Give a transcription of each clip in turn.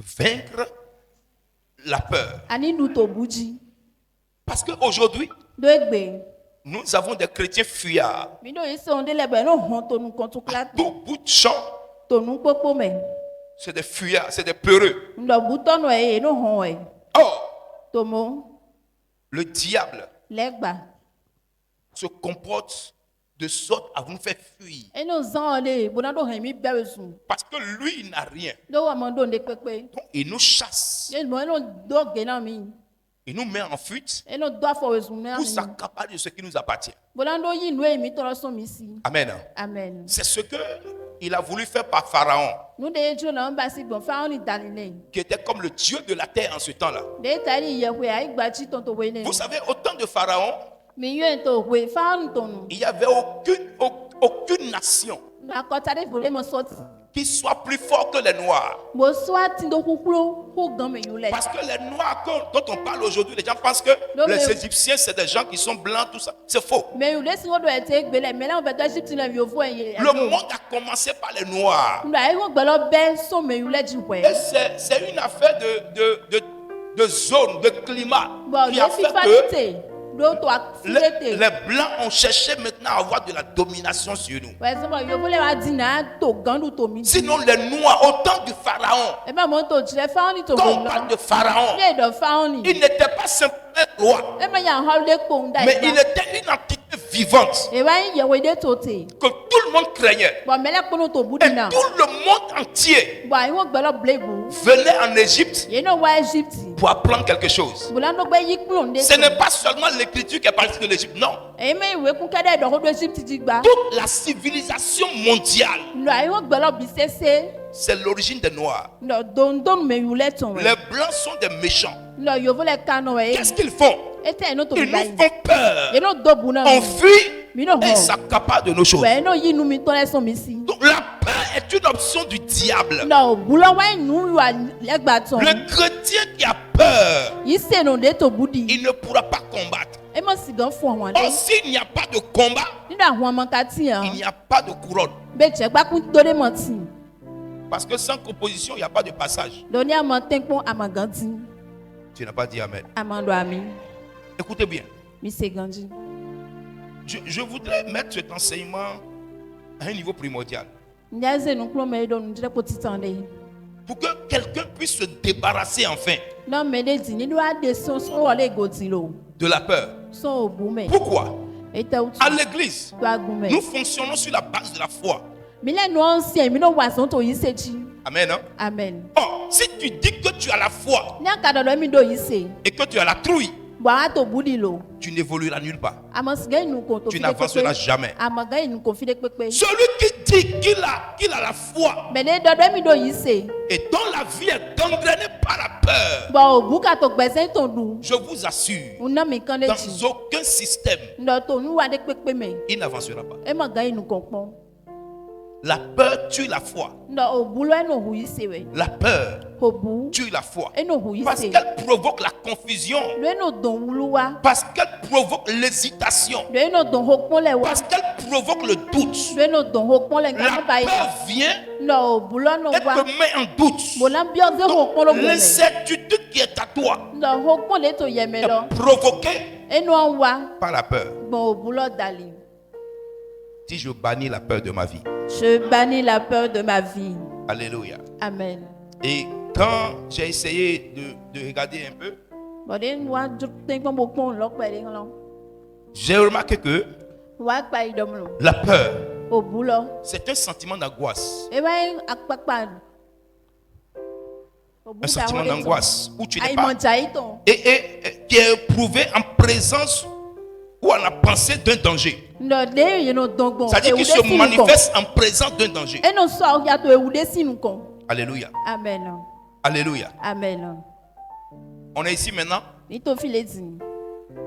vaincre la peur. Ani nu to buji. Parce qu'aujourd'hui, Do egbe. nous avons des chrétiens fuyards. Mi do yi se on de lebe no hon to nu kon to kla Tout bout de champ, to nu popo me. c'est des fuyards, c'est des peureux. Ndo buto no e no hon e. Or, To mo le diable legba. se comporte de sorte à vous faire fuir. E no zan le bona do hen mi bere sun. Parce que lui, il n'a rien. Do wa mo do nde pepe. Donc, il nous chasse. E mo no do ge na mi. Il nous met en fuite E no do afo wesun na pour mi. s'accaparer de ce qui nous appartient. Bona do yi nu e mi to so mi si. Amen. Amen. C'est ce que il a voulu faire par Pharaon, Nu de jo na mba si bon fa oni dalile. qui était comme le dieu de la terre en ce temps-là. De tari ye we ai gba chi ton to we ne. Vous savez, au temps de Pharaon, Mi yuen to we fa on to nu. il n'y avait aucune nation Na ko tare vole mo soti. qui soit plus fort que les Noirs. Mo soit tindo kukuro hu gan me yule. Parce que les Noirs, dont on parle aujourd'hui, les gens pensent que Non, les mais- Égyptiens, c'est des gens qui sont blancs, tout ça. C'est faux. Me yule si wo do ete gbele me na o be do Egypt na yo vo ye. Le monde a commencé par les Noirs. Nda e wo gbelo be so me yule ji we. Et c'est une affaire de zone, de climat Bon, qui le a fait que fifalité. Do to les activité. Blancs ont cherché maintenant à avoir de la domination sur nous. Par exemple, yo vole wa dina to gandu to mi. Sinon, les Noirs, au temps du Pharaon, E ba mo to jire fa oni to quand on go parle lo. de Pharaon, Ye do fa oni. il n'était pas simplement un roi, E ma ya holiday ko nda. mais il était une entité vivante E wa ye we de to te. que tout le monde craignait. Bon, me la ko no to Et budi na. tout le monde entier Bon, e wo gbelo blebu. venait en Égypte Ye no wa Egypt. pour apprendre quelque chose. Bulando gbe yi kuro nde. Ce n'est pas seulement l'écriture qui est partie de l'Égypte, non. E me iwe kun kede do ho do Egypt ji gba. Toute la civilisation mondiale, Lo ai wo gbelo bi sese. c'est l'origine des Noirs. Lo don me yule ton we. Les Blancs sont des méchants. Lo yo vole kano we. Qu'est-ce qu'ils font? Ete no to Ils gba nous yi. font peur. Ye no do bu na. On fuit Mi no et ils ho. s'accaparent de nos choses. We no yi nu mi to le so mi si. Donc la peur est une option du diable. Lo bulo wa nu wa legba ton. Le chrétien qui a peur, Yi se no de to budi. il ne pourra pas combattre. E mo si gan fun won Or, de. s'il n'y a pas de combat, Ni da won man ka ti il an. n'y a pas de couronne. Be je gba kun to de mo ti. Parce que sans composition, il n'y a pas de passage. Lo ni amon tenpon amaganti. Tu n'as pas dit Amen. Amando ami. Écoutez bien. Mi se ganji. Je voudrais mettre cet enseignement à un niveau primordial. Nyaze no klo me do nu jire ko titande. Pour que quelqu'un puisse se débarrasser enfin Non me de di ni do ade so so wole go ti lo. de la peur. So obu me. Pourquoi? Ete o À tu. l'église, Do agun me. nous fonctionnons sur la base de la foi. Mi le no ancien mi no wa son to yi se ji. Amen. Hein? Amen. Or, si tu dis que tu as la foi Ni aka do mi do yi se. et que tu as la trouille, Bo a to budi lo. tu n'évolueras nulle part. Amo si gan nu ko to Tu fi de n'avanceras pepe. jamais. Amo gan nu ko fi de pepe. Celui qui dit qu'il a la foi Me de do mi do yi se. et dont la vie est gangrénée par la peur, Bo obu ka to gbese ton du. je vous assure, Una mi kan de dans ji. aucun système, Ndo to nu wa de pepe me. il n'avancera pas. E mo gan nu ko pon. La peur tue la foi. Ndo obu lo e no hu yi se we. La peur Obu tue la foi. e no hu yi Parce se. qu'elle provoque la confusion. Lo e no don wuluwa. Parce qu'elle provoque l'hésitation. Lo e no don hokpon le wa. Parce qu'elle provoque le doute. Lo e no don hokpon le La gan ba yi. peur vient, Ndo obu lo no elle wa. te met en doute. Bo la bio ze hokpon lo Donc, bo me. l'incertitude qui est à toi Ndo hokpon le to ye me lo. est provoquée E no wa. par la peur. Bon obu lo dali. Si je bannis la peur de ma vie. Je bannis la peur de ma vie. Alléluia. Amen. Et quand j'ai essayé de regarder un peu, Bon de wa ten pon bo pon lo pe de lo. j'ai remarqué que Wa pa idom lo. la peur, Obu lo. c'est un sentiment d'angoisse. E wa akpakpa. Un sentiment d'angoisse où tu n'es Ai pas. mon ton. Et qui est éprouvé en présence ou en la pensée d'un danger. Ndo de ye no don bon. C'est-à-dire qu'il se manifeste en présence d'un danger. E no so ya to e wude sinu kon. Alléluia. Amen. Alléluia. Amen. On est ici maintenant. Ni to fi le tin.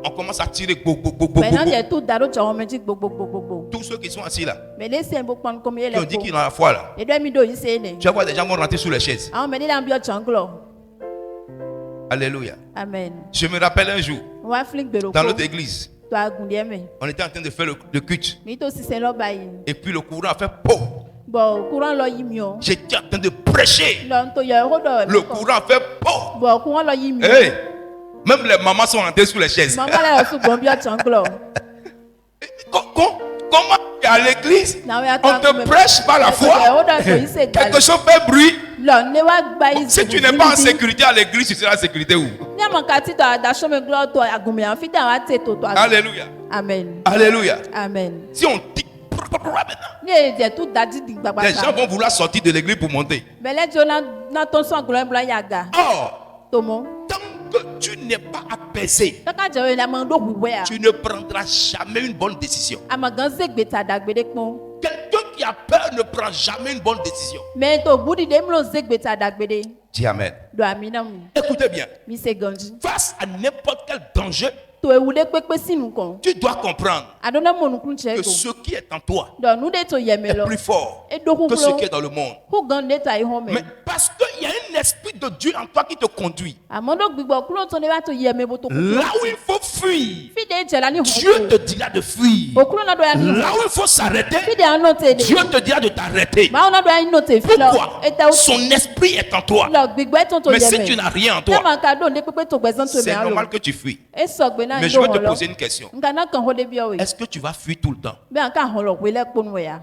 On commence à tirer beaucoup. Maintenant je tout daro cha o meji gbogbo. Tous ceux qui sont assis là, Mais laissez un peu prendre comme il qui ont est. dit qu'ils ont la foi là, Et doit mi do yi se ne. tu vas voir des gens vont rentrer sous les chaises. Ah mais la bio changlo. Alléluia. Amen. Je me rappelle un jour, Wa flick bero dans ko. notre église, To agun de me. on était en train de faire le culte. Mi to si se lo bayi. Et puis le courant a fait pau. Bon, courant lo yimio. J'étais en train de prêcher. Lo to ya hodo. Le courant fait pop. Bon, courant lo yimio. Hey, même les mamans sont entrées sous les chaises. Maman la su bombio changlo. Comment à l'église, Na we on te prêche par la foi. Quelque chose fait bruit. Lo ne wa gba izu. Si tu n'es pas en sécurité à l'église, tu seras en sécurité où? Ni amankati to adasho me glo to agumi an fi da wa te to. Alléluia. Amen. Alléluia. Amen. Si on dit maintenant, Les tout dadi di gbagba. les gens vont vouloir sortir de l'église pour monter. Mais les gens na ton son glo bla yaga. Or, Tomo. tant que tu n'es pas apaisé, Kaka je la mando huwe a. tu ne prendras jamais une bonne décision. Amaganze gbeta dagbede pon. Quelqu'un qui a peur ne prend jamais une bonne décision. Mais to budi de mlo zegbeta dagbede. Dis Amen. Do amina mu. Écoutez bien. Mi se ganji. Face à n'importe quel danger, To ewude pepe sinu kon. tu dois comprendre Adona monu kunche que ko. ce qui est en toi Do nu de to est yemelo. plus fort E do que ce hulo. qui est dans le monde. Hu gande ta ihome. Mais parce qu'il y a un esprit de Dieu en toi qui te conduit. Amondo gbigbo kulo to ne wa to yeme bo to. Là où il faut fuir, Fi de jela ni Dieu ho. te dira de fuir. Okulo na do ya ni. Là où il faut Fi s'arrêter, de anote de. Dieu te dira de t'arrêter. Ma ona do ya note fi lo. Pourquoi? Eta o Son esprit est en toi. lo gbigbo ton to Mais si yeme. tu n'as rien en Na toi, ma ka do de pepe to gbezan to me c'est alo. normal que tu fuis. E so gbe na Mais je ndo vais te holo. poser une question. Ngana kan ho de bi o we. Est-ce que tu vas fuir tout le temps? Be an ka holo we le ponu ya.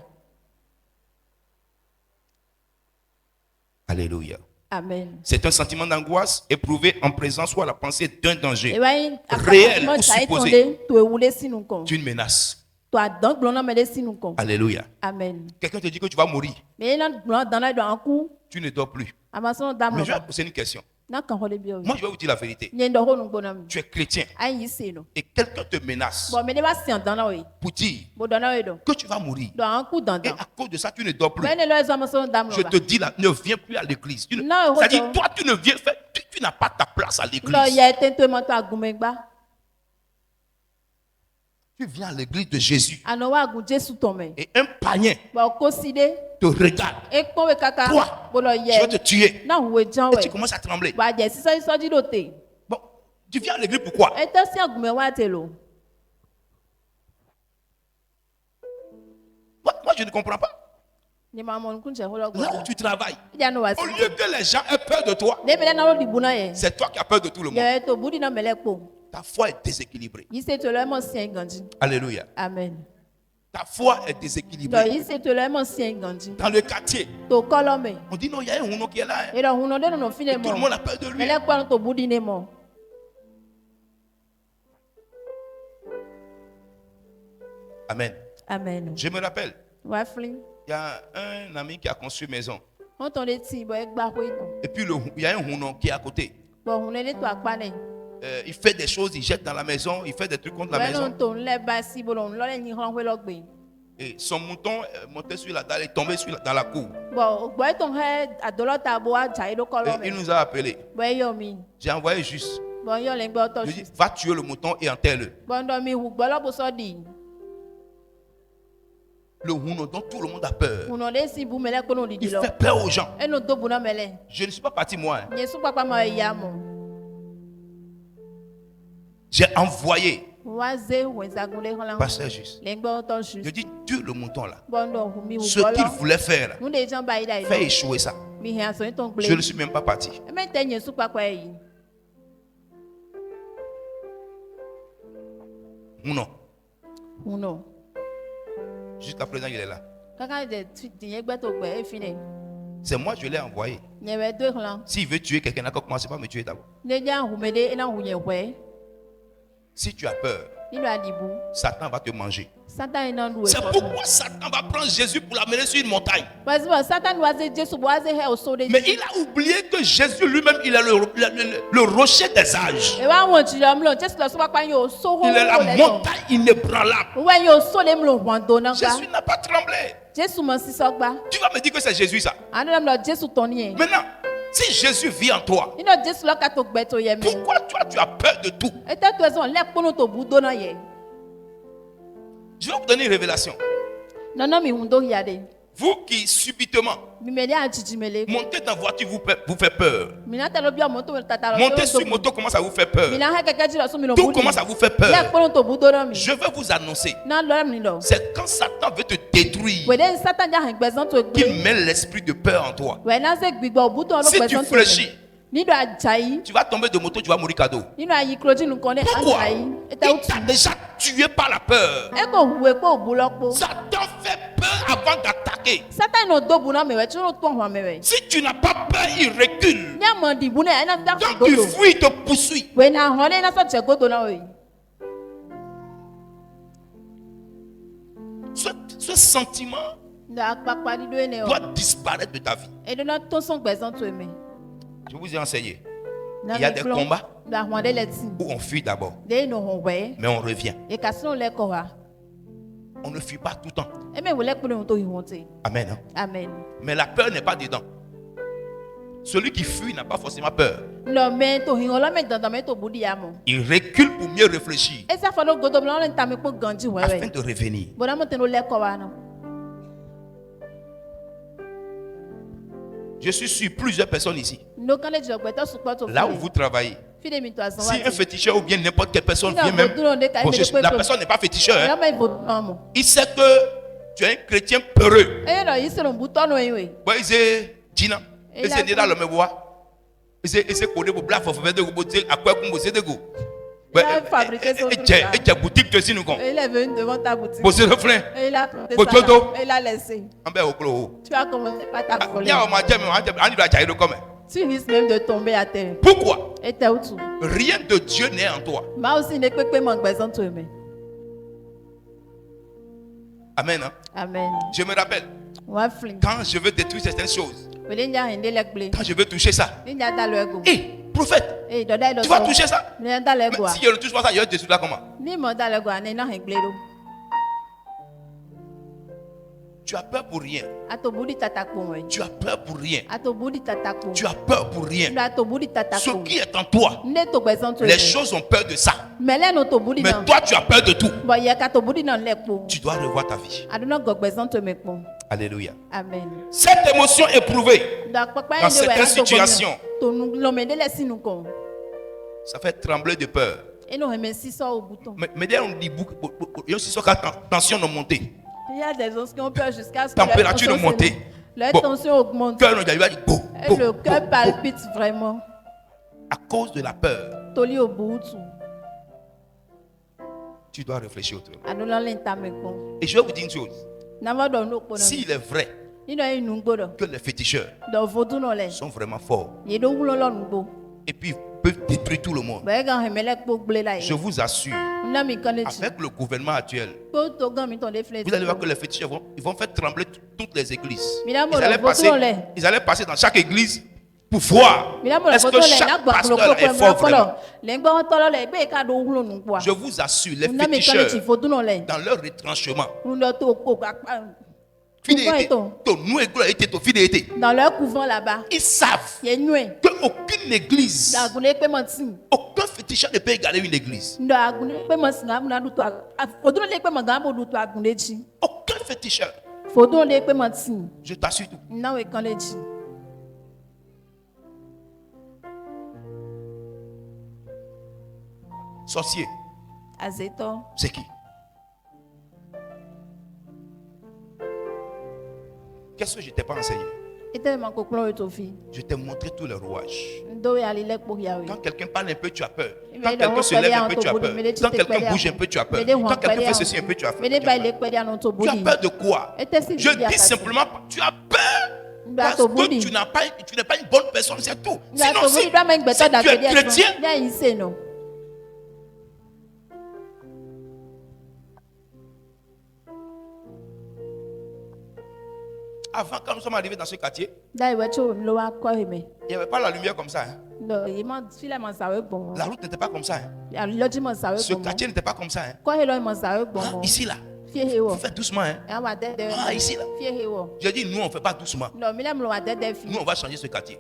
Alléluia. Amen. C'est un sentiment d'angoisse éprouvé en présence ou à la pensée d'un danger. E wa yin Réel ou ta supposé. itonde to ewule sinu kon. Tu une menace. To adan gbon na me de sinu kon. Alléluia. Amen. Quelqu'un te dit que tu vas mourir. Mais là dans la do an ku. Tu ne dors plus. Amason dam Mais lo. je vais te poser une question. Na kan ho de bi o. Moi, je vais vous dire la vérité. Nye ndo ho nu gbona mi. Tu es chrétien Ayi se no. et quelqu'un te menace Bon me de ba si an dan la we. pour dire Bo dan la we do. que tu vas mourir. Do an ku dan Et dan. à cause de ça, tu ne dors plus. Mais ne lo ezo amason dam lo Je ba. te dis là, ne viens plus à l'église. Tu ne- Non, C'est-à-dire, Roger. toi, tu ne viens faire, tu n'as pas ta place à Lo l'église. ya tento ma to agumegba. Tu viens à l'église de Jésus Ano wa agun Jesu to me. et un païen Bo ko si de. te regarde. E pon we kaka. Toi, Bo lo je ye. vais te tuer. Na huwe jan Et we. tu commences à trembler. Ba je si so di do te. Bon, tu viens à l'église pourquoi? E te si agume wa te lo. Moi, je ne comprends pas. Ni ma mon kunche ho lo Là gbo. où tu travailles, Ja no wa au si. lieu que les gens aient peur de toi, Ne me na lo di buna ye. c'est toi qui as peur de tout le monde. Ye to budi na mele po. Ta foi est déséquilibrée. Yi se to le mo si ganji. Alléluia. Amen. Ta foi est Do déséquilibrée. yi se to le mo si ganji. Dans le quartier, To kolo me. on dit non, il y a un Houno qui est là. Hein. E do huno de no fine Tout le mo. monde a peur de lui. Ele kwa to budi ne mo. Amen. Amen. Je me rappelle, Wa fli. il y a un ami qui a construit une maison. On ton de ti bo e gba ho ito. Et puis il y a un Houno qui est à côté. Bo huno de to akpa ne. Il fait des choses, il jette dans la maison, il fait des trucs contre la Well maison. on to le ba si bo lo lo le ni han we lo gbe. Et son mouton montait sur la dalle et tombait dans la cour. Bo gbo ton he adolo ta bo a jai do kolo Et il me. nous a appelés. Bo yo mi. J'ai envoyé juste. Bo yo le gbo to Je dis, shi. va tuer le mouton et enterre-le. Bo ndo mi hu gbo lo bo so di. Le Houno dont tout le monde a peur. Huno de si bu mele ko no di Il lo. fait peur aux gens. E no do bu na mele. Je ne suis pas parti moi. Hein. Yesu papa ma ya mo. J'ai envoyé Wa ze we zagun le han la. pasteur juste. Le gbo to Je shi. dis, tue le mouton là. Bo ndo hu mi hu Ce gbo qu'il lo. voulait faire, là, Nu de jan ba ida faire ida. échouer ça. Mi he aso ton Je ne gble. suis même pas parti. E me te Yesu papa yi. Non. Huno. Jusqu'à présent, il est là. Kaka de ti ye gbe to gbe e fine. C'est moi, je l'ai envoyé. Nye we do han. S'il veut tuer quelqu'un, il n'a qu'à commencer par me tuer d'abord. Ne jan hu me de e na hu ye we. Si tu as peur, Ni lo adibu. Satan va te manger. Satan ina ndu e. C'est pourquoi Satan va prendre Jésus pour l'amener sur une montagne. Parce que Satan wa ze Jesu bo ze he o so de. Mais il a oublié que Jésus lui-même, il est le rocher des âges. E wa won ti lo mlo Jesu lo so papa yo so ho. Il est la montagne inébranlable. Wa yo so le mlo wando na gba. Jésus n'a pas tremblé. Jesu mo si so gba. Tu vas me dire que c'est Jésus ça. Anu lo Jesu ton ni e. Maintenant, si Jésus vit en toi, Ino Jesu lo ka to gbe to ye mi. pourquoi toi tu as peur de tout? E te to ezon le pono to bu do na ye. Je vais vous donner une révélation. Nana mi hundo ya de. Vous qui subitement Mimeli a chichimele. montez dans voiture vous fait peur. Mina telo bia moto tata. Montez sur moto commence à vous faire peur. Mina heke ji lo so mi lo Tout budi. commence à vous faire peur. Ya kono to budo na mi. Je veux vous annoncer. Na lo mi lo. C'est quand Satan veut te détruire We den Satan ja han gbezan to qu'il gbe. met l'esprit de peur en toi. We na se gbigbo budo lo Si tu gbezan to. fléchis, Ni do ajai. tu vas tomber de moto, tu vas mourir cadeau. Nínú ayi kroji nǹkan ní Pourquoi? àjàyí Il ẹtẹ òtún t'a déjà tué par la peur. ẹ kò huwe pé òbu lọ́pọ̀ Satan fait peur avant d'attaquer. Sátánì ò dóbu náà mẹ̀wẹ̀ tí ó tó àwọn mẹ̀wẹ̀ Si tu n'as pas peur, il recule. ní àmọ́ dìbò náà ẹ̀ náà dá Quand tu fìgòdò fuis, il te poursuit. wẹ̀ náà hàn ní ẹ̀ náà sọ̀tì ẹ̀gòdò náà wẹ̀ Ce sentiment ní apapa dídó ẹ̀ náà doit disparaître de ta vie. ẹ̀dọ́ náà tó sàn gbẹ̀sán tó ẹ̀mẹ̀ Je vous ai enseigné. Il y a des combats ní àwọn ọ̀dẹ́ lẹ̀ tì où on fuit d'abord, lẹ́yìn náà hàn wẹ̀ mais on revient. ẹ̀ka sínú lẹ́kọ̀ọ́ wa On ne fuit pas tout le temps. ẹ̀mẹ̀ ìwé lẹ́kùn ní ohun tó ìwọ̀n tẹ̀ Amen. Hein? amen Mais la peur n'est pas dedans. Celui qui fuit n'a pas forcément peur. lọ mẹ́ tó ìhàn ọlọ́mẹ dandan mẹ́ tó budi yà mọ́ Il recule pour mieux réfléchir ẹ̀ sáfà gòdò mi lọ́rùn tàmí pé gànjì afin wẹ̀wẹ̀ de revenir. bọ̀dá mọ̀ tẹ̀lé lẹ́kọ̀ọ́ wa náà. Je suis sûr plusieurs personnes ici. Là où vous travaillez. Si un féticheur ou bien n'importe quelle personne vient même, la personne n'est pas féticheur. Hein. Il sait que tu es un chrétien peureux. Bon, il sait, Gina, il sait déjà le me voir. Il sait qu'on est pour blague, il faut faire de roboter, à quoi qu'on bosse de go. Et tu as boutique de signe. Il est venu devant ta boutique. Posez le frein. Et il a laissé. Tu as commencé par ta folie. Tu risques même de tomber à terre. Pourquoi? Rien Rien de Dieu n'est en toi. Amen. Hein? Amen. Je me rappelle, quand je veux détruire certaines choses, quand je veux toucher ça, hé, prophète, tu vas toucher ça. Mais si je ne touche pas ça, je vais détruire ça comment? Tu as peur pour rien. Tu as peur pour rien. Tu as peur pour rien. Ce qui est en toi, les choses ont peur de ça. Mais toi, tu as peur de tout. Tu dois revoir ta vie. Alléluia. Amen. Cette émotion éprouvée dans certaines situations, ça fait trembler de peur. Mais d'ailleurs, on dit beaucoup, il y a aussi ce cas tension de monter. Il y a des gens qui ont peur jusqu'à ce que température de monter. Leur tension augmente. Et le cœur palpite vraiment. À cause de la peur. Tu dois réfléchir autrement. Et je vais vous dire une chose. S'il est vrai que les féticheurs sont vraiment forts et puis peuvent détruire tout le monde, je vous assure, avec le gouvernement actuel, vous allez voir que les féticheurs vont faire trembler toutes les églises. Ils allaient passer dans chaque église pour voir est-ce que chaque pasteur est fort vraiment. Je vous assure, les féticheurs, dans leur retranchement, dans leur couvent là-bas, ils savent qu'aucune église, aucun féticheur ne peut égaler une église. Aucun féticheur. Je t'assure tout. Sorcier. C'est qui? Qu'est-ce que je ne t'ai pas enseigné? Je t'ai montré tous les rouages. Quand quelqu'un parle un peu, tu as peur. Quand quelqu'un se lève un peu, tu as peur. Quand quelqu'un bouge un peu, tu as peur. Quand quelqu'un fait ceci un peu, tu as peur. Tu as peur de quoi? Je dis simplement, tu as peur parce que tu n'es pas une bonne personne, c'est tout. Sinon, si tu es chrétien, avant, quand nous sommes arrivés dans ce quartier, il n'y avait pas la lumière comme ça. Hein. La route n'était pas comme ça. Hein. Ce quartier n'était pas comme ça. Hein. Ici, là. Il faut faire doucement. Hein. Ici, là. Je dis, nous, on ne fait pas doucement. Nous, on va changer ce quartier.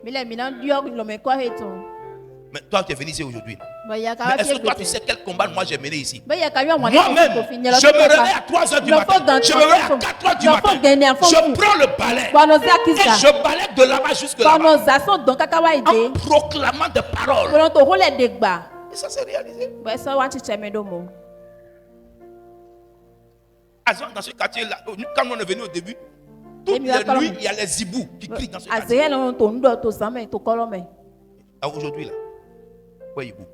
Mais toi, tu es venu ici aujourd'hui. Mais est-ce que toi, tu sais quel combat moi j'ai mené ici? Moi-même, je me réveille à 3h du matin. Je me réveille à 4h du matin. Je prends le balai. Et je balaie de là-bas jusque là-bas. En proclamant des paroles. Et ça s'est réalisé. Dans ce quartier-là, quand on est venu au début, toutes les nuits, il y a les hiboux qui crient dans ce quartier. Aujourd'hui, là, ouais, hibou.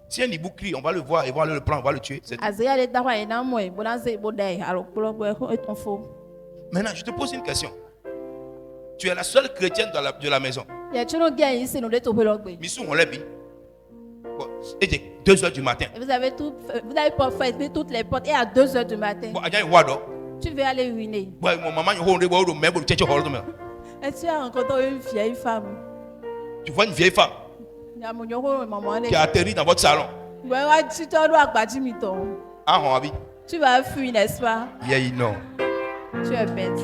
Si un hibou crie, on va le voir et on va le prendre, on va le tuer. Maintenant, je te pose une question. Tu es la seule chrétienne de la maison. Missou, on l'a dit. Bon, il était 2h du matin. Vous avez fermé toutes les portes et à 2h du matin. Bon, tu veux aller uriner. Ouais, mon maman, et tu as rencontré une vieille femme. Tu vois une vieille femme qui a atterri dans votre salon. Tu vas fuir, n'est-ce pas? Non. Tu es bête.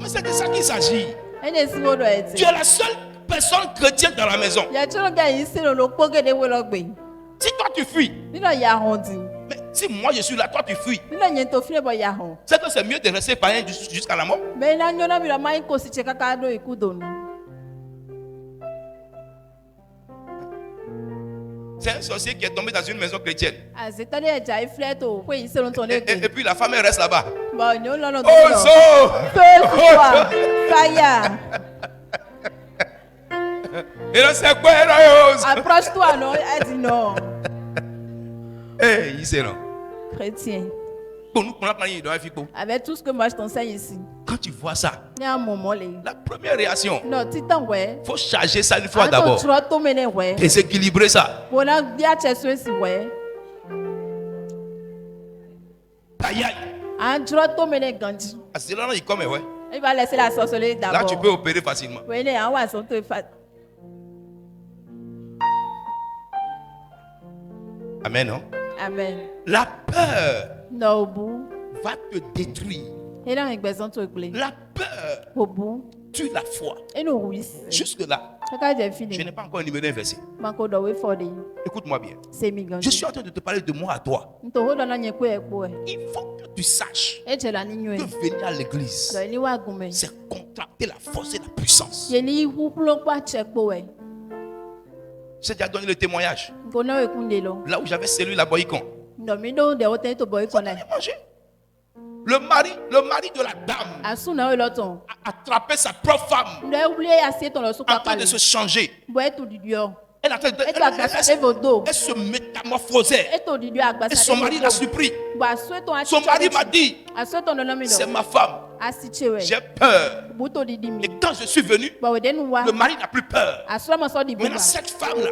Mais c'est de ça qu'il s'agit. Tu es la seule personne chrétienne dans la maison. Si toi tu fuis, mais si moi je suis là, toi tu fuis. C'est que c'est mieux de rester païen jusqu'à la mort. C'est un sorcier qui est tombé dans une maison chrétienne. Et puis la femme elle reste là-bas. Et là c'est quoi? Approche-toi, non? Elle dit non. Il sait non. Chrétien. Avec tout ce que moi je t'enseigne ici. Quand tu vois ça, il y a un moment, la première réaction, il faut charger ça une fois d'abord. Déséquilibrer ça. Il va laisser la sorcellerie d'abord. Là, tu peux opérer facilement. Amen, non? Amen. La peur va te détruire. La peur tue la foi. Jusque-là, je n'ai pas encore énuméré un verset. Écoute-moi bien. Je suis en train de te parler de moi à toi. Il faut que tu saches que venir à l'église, c'est contracter la force et la puissance. J'ai déjà donné le témoignage. Là où j'avais celui la boycon. Le mari de la dame a attrapé sa propre femme en train de se changer. Elle se métamorphosait. Et son mari l'a surpris. Son mari m'a dit, c'est ma femme. J'ai peur. Et quand je suis venu, le mari n'a plus peur. Maintenant, cette femme-là,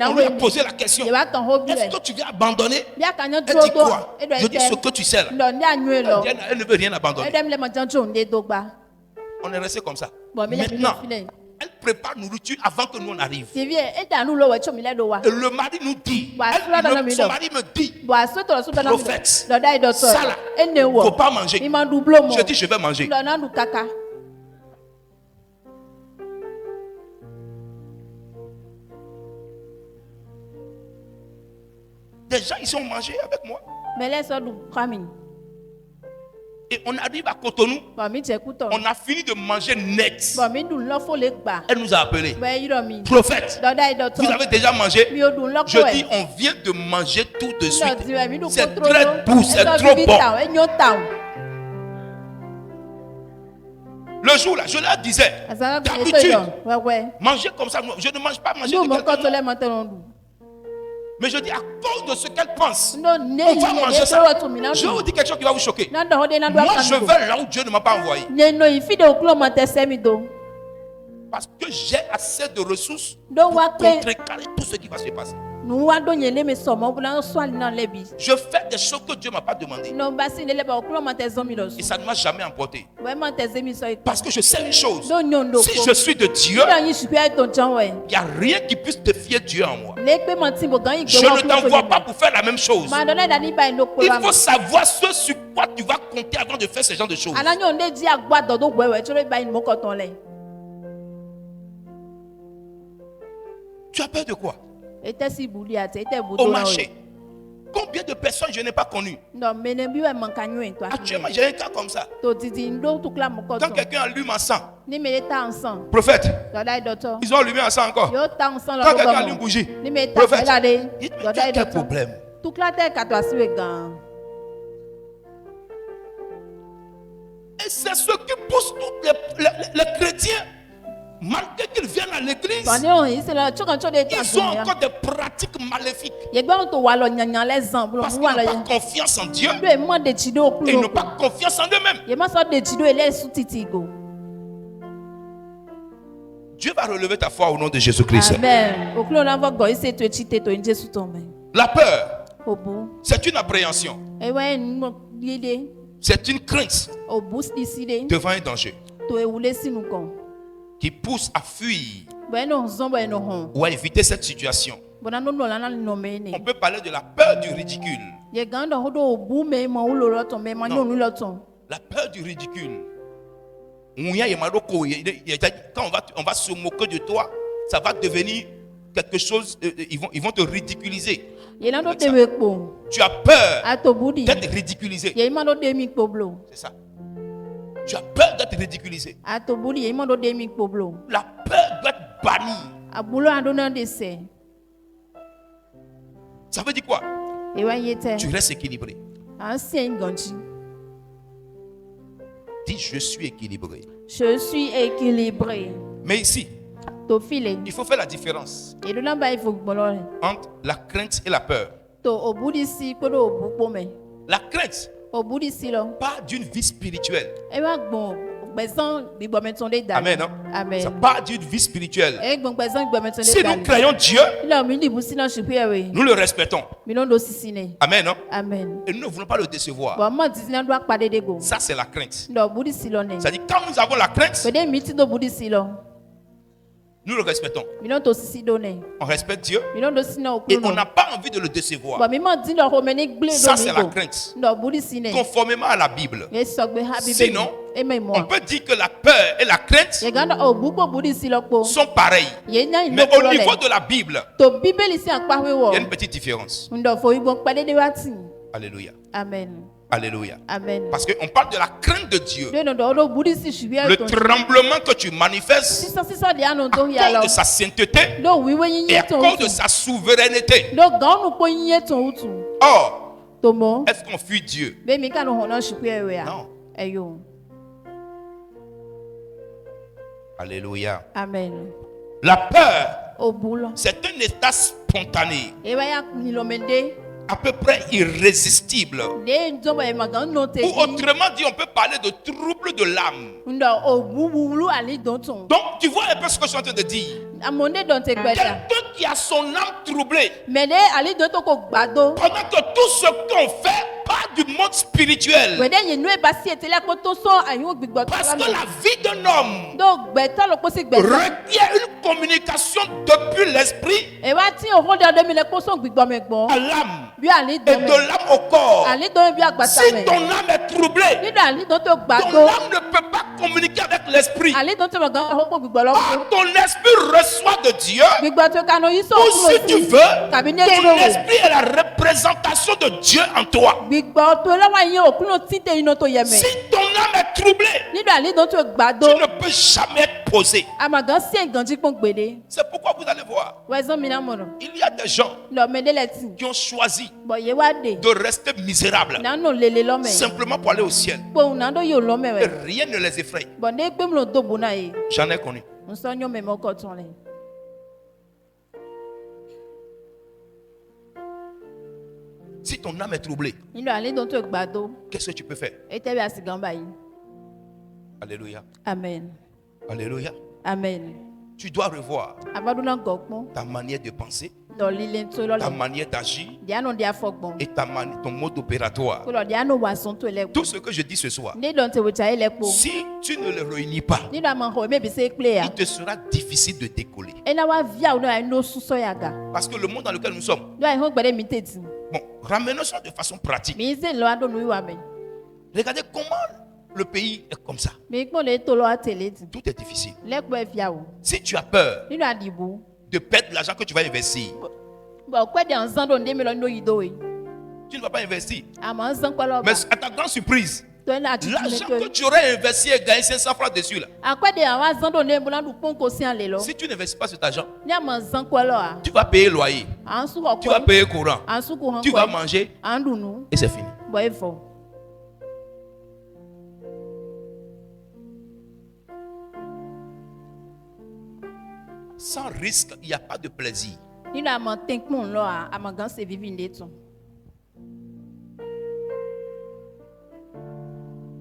on lui a posé la question, est-ce que tu viens abandonner? Elle dit quoi? Je dis ce que tu sais là. Elle ne veut rien abandonner. On est resté comme ça. Maintenant, elle prépare nourriture avant que nous on arrive. Et le mari nous dit, son mari me dit, prophète, ça là, il ne faut pas manger. Je dis, je vais manger. Des gens ils ont mangé avec moi. Et on arrive à Cotonou. On a fini de manger net. Elle nous a appelé. Prophète, vous avez déjà mangé? Je dis, on vient de manger tout de suite. C'est très doux, c'est trop bon. Le jour là, je leur disais, d'habitude, manger comme ça, je ne mange pas manger de quelqu'un. Mais je dis, à cause de ce qu'elle pense, on va manger ça. Je vous dis quelque chose qui va vous choquer. Moi, je vais là où Dieu ne m'a pas envoyé. Parce que j'ai assez de ressources pour contrecarrer tout ce qui va se passer. Je fais des choses que Dieu ne m'a pas demandé. Et ça ne m'a jamais emporté. Parce que je sais une chose. Si je suis de Dieu, il n'y a rien qui puisse défier Dieu en moi. Je ne t'envoie pas pour faire la même chose. Il faut savoir ce sur quoi tu vas compter avant de faire ce genre de choses. Tu as peur de quoi? Au marché. Combien de personnes je n'ai pas connues? Actuellement, j'ai un cas comme ça. Quand quelqu'un allume un sang, prophète, ils ont allumé un sang encore. Quand quelqu'un allume bougie, prophète, il y a quel problème? Et c'est ce qui pousse tous les chrétiens, malgré qu'ils viennent à l'église, ils ont encore des pratiques maléfiques. Parce qu'ils n'ont pas confiance en Dieu et ils n'ont pas confiance en eux-mêmes. Dieu va relever ta foi au nom de Jésus-Christ. La peur, c'est une appréhension. C'est une crainte devant un danger qui pousse à fuir ou à éviter cette situation. On peut parler de la peur du ridicule. Non. La peur du ridicule. Quand on va se moquer de toi, ça va devenir quelque chose, ils vont te ridiculiser. Tu as peur d'être ridiculisé. C'est ça. Tu as peur d'être ridiculisé. La peur d'être banni. Ça veut dire quoi? Tu restes équilibré. Dis, je suis équilibré. Je suis équilibré. Mais ici, il faut faire la différence entre la crainte et la peur. La crainte, pas d'une vie spirituelle. Amen. Non? Amen. Ça part d'une vie spirituelle. Si nous craignons Dieu, nous le respectons. Amen. Non? Amen. Et nous ne voulons pas le décevoir. Ça, c'est la crainte. C'est-à-dire, quand nous avons la crainte, nous le respectons. On respecte Dieu et on n'a pas envie de le décevoir. Ça, c'est la crainte. Conformément à la Bible. Sinon, on peut dire que la peur et la crainte sont pareilles. Mais au niveau de la Bible, il y a une petite différence. Alléluia. Amen. Alléluia. Amen. Parce qu'on parle de la crainte de Dieu. Le tremblement que tu manifestes à cause de sa sainteté et à cause de sa souveraineté. Or, est-ce qu'on fuit Dieu? Non. Alléluia. Amen. La peur, c'est un état spontané, à peu près irrésistible. Ou autrement dit, on peut parler de trouble de l'âme. Donc, tu vois un peu ce que je suis en train de dire. Quelqu'un qui a son âme troublée, pendant que tout ce qu'on fait part du monde spirituel. Parce que la vie d'un homme requiert une communication depuis l'esprit à l'âme et de l'âme au corps. Si ton âme est troublée, ton âme ne peut pas communiquer avec l'esprit. Ton esprit reçoit de Dieu. Ou si tu veux, ton esprit est la représentation de Dieu en toi. Si ton âme est troublée, tu ne peux jamais être posé. C'est pourquoi vous allez voir, il y a des gens qui ont choisi de rester misérables simplement pour aller au ciel. Et rien ne les effraie. J'en ai connu. Si ton âme est troublée, qu'est-ce que tu peux faire? Alléluia. Amen. Alléluia. Amen. Tu dois revoir ta manière de penser, ta manière d'agir et ton mode opératoire. Tout ce que je dis ce soir, si tu ne le réunis pas, il te sera difficile de décoller. Parce que le monde dans lequel nous sommes, bon, ramenons ça de façon pratique. Regardez comment le pays est comme ça. Tout est difficile. Si tu as peur, de perdre l'argent que tu vas investir. Tu ne vas pas investir. Mais à ta grande surprise, l'argent que tu aurais investi et gagné 500 francs dessus là. Si tu n'investis pas cet argent, tu vas payer loyer, tu vas payer courant, tu vas manger et c'est fini. Sans risque, il n'y a pas de plaisir.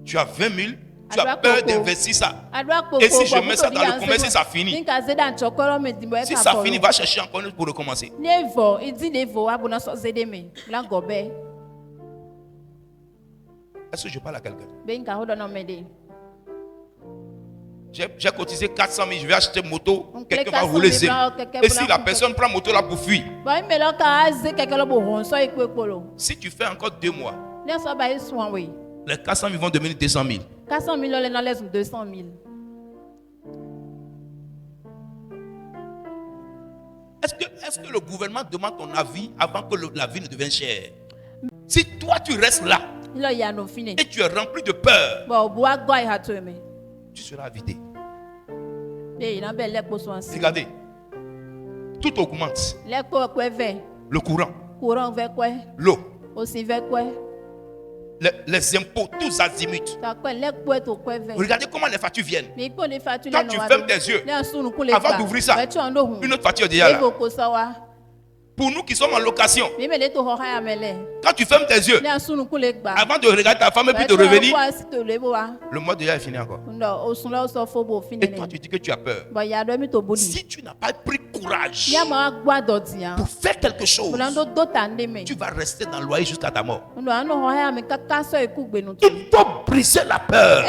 Tu as 20 000, tu as peur d'investir ça. Et si je mets ça dans le commerce, ça finit. Si ça finit, va chercher encore pour recommencer. Est-ce que je parle à quelqu'un? J'ai cotisé 400 000, je vais acheter une moto, quelqu'un va rouler zéro. Et si la personne prend la moto là pour fuir, si tu fais encore 2 mois, les 400 000 vont devenir 200 000. 400 000 les 200 000. Est-ce que le gouvernement demande ton avis avant que la vie ne devienne chère? Si toi tu restes là et tu es rempli de peur, tu seras vidé. Regardez, tout augmente. Le courant, l'eau, les impôts, tous azimuts. Regardez comment les factures viennent. Quand tu fermes tes yeux, avant d'ouvrir ça, une autre facture est déjà là. Pour nous qui sommes en location, quand tu fermes tes yeux, avant de regarder ta femme et puis de revenir, le mois déjà est fini encore. Et toi tu dis que tu as peur. Si tu n'as pas pris courage pour faire quelque chose, tu vas rester dans le loyer jusqu'à ta mort. Il faut briser la peur.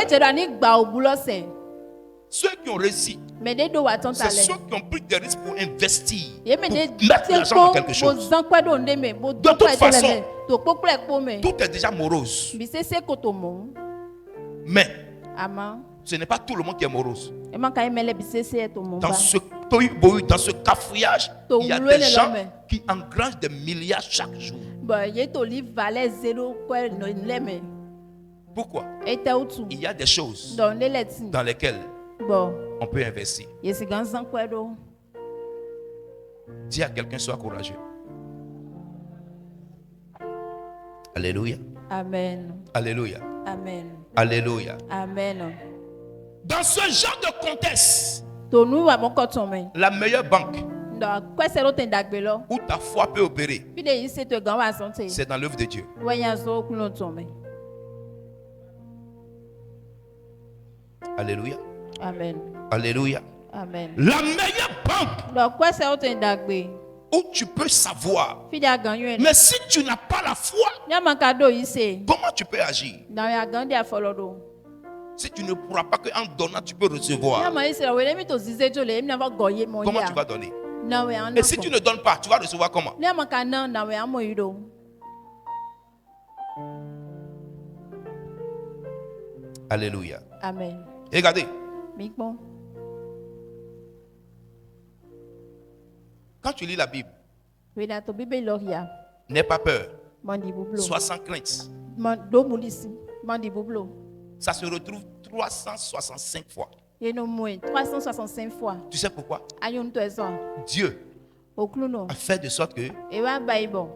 Ceux qui ont réussi, c'est ceux qui ont pris des risques pour investir, pour mettre l'argent dans quelque chose. De toute façon, tout est déjà morose. Mais ce n'est pas tout le monde qui est morose. Dans ce cafouillage, il y a des gens qui engrangent des milliards chaque jour. Pourquoi? Il y a des choses dans lesquelles on peut investir. Dis à quelqu'un, sois courageux. Alléluia. Amen. Alléluia. Amen. Alléluia. Amen. Dans ce genre de contexte, la meilleure banque où ta foi peut opérer, c'est dans l'œuvre de Dieu. Alléluia. Amen. Alléluia. Amen. La meilleure banque où tu peux savoir. Mais si tu n'as pas la foi, comment tu peux agir? Si tu ne pourras pas qu'en donnant, tu peux recevoir. Comment tu vas donner? Et si tu ne donnes pas, tu vas recevoir comment? Alléluia. Amen. Regardez. Quand tu lis la Bible, n'aie pas peur. Sois sans crainte. Ça se retrouve 365 fois. 365 fois. Tu sais pourquoi? Dieu a fait de sorte que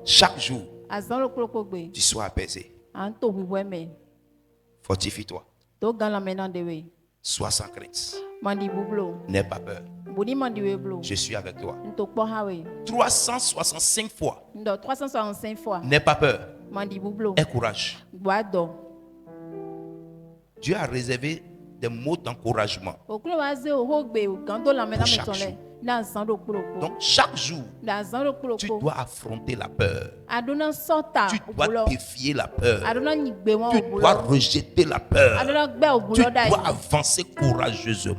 chaque jour, tu sois apaisé. Fortifie-toi. Sois sans crainte. N'aie pas peur. Je suis avec toi. 365 fois. N'aie pas peur. Aie courage. Dieu a réservé des mots d'encouragement pour chaque jour. Donc chaque jour, tu dois affronter la peur. Tu dois défier la peur. Tu dois rejeter la peur. Tu dois avancer courageusement.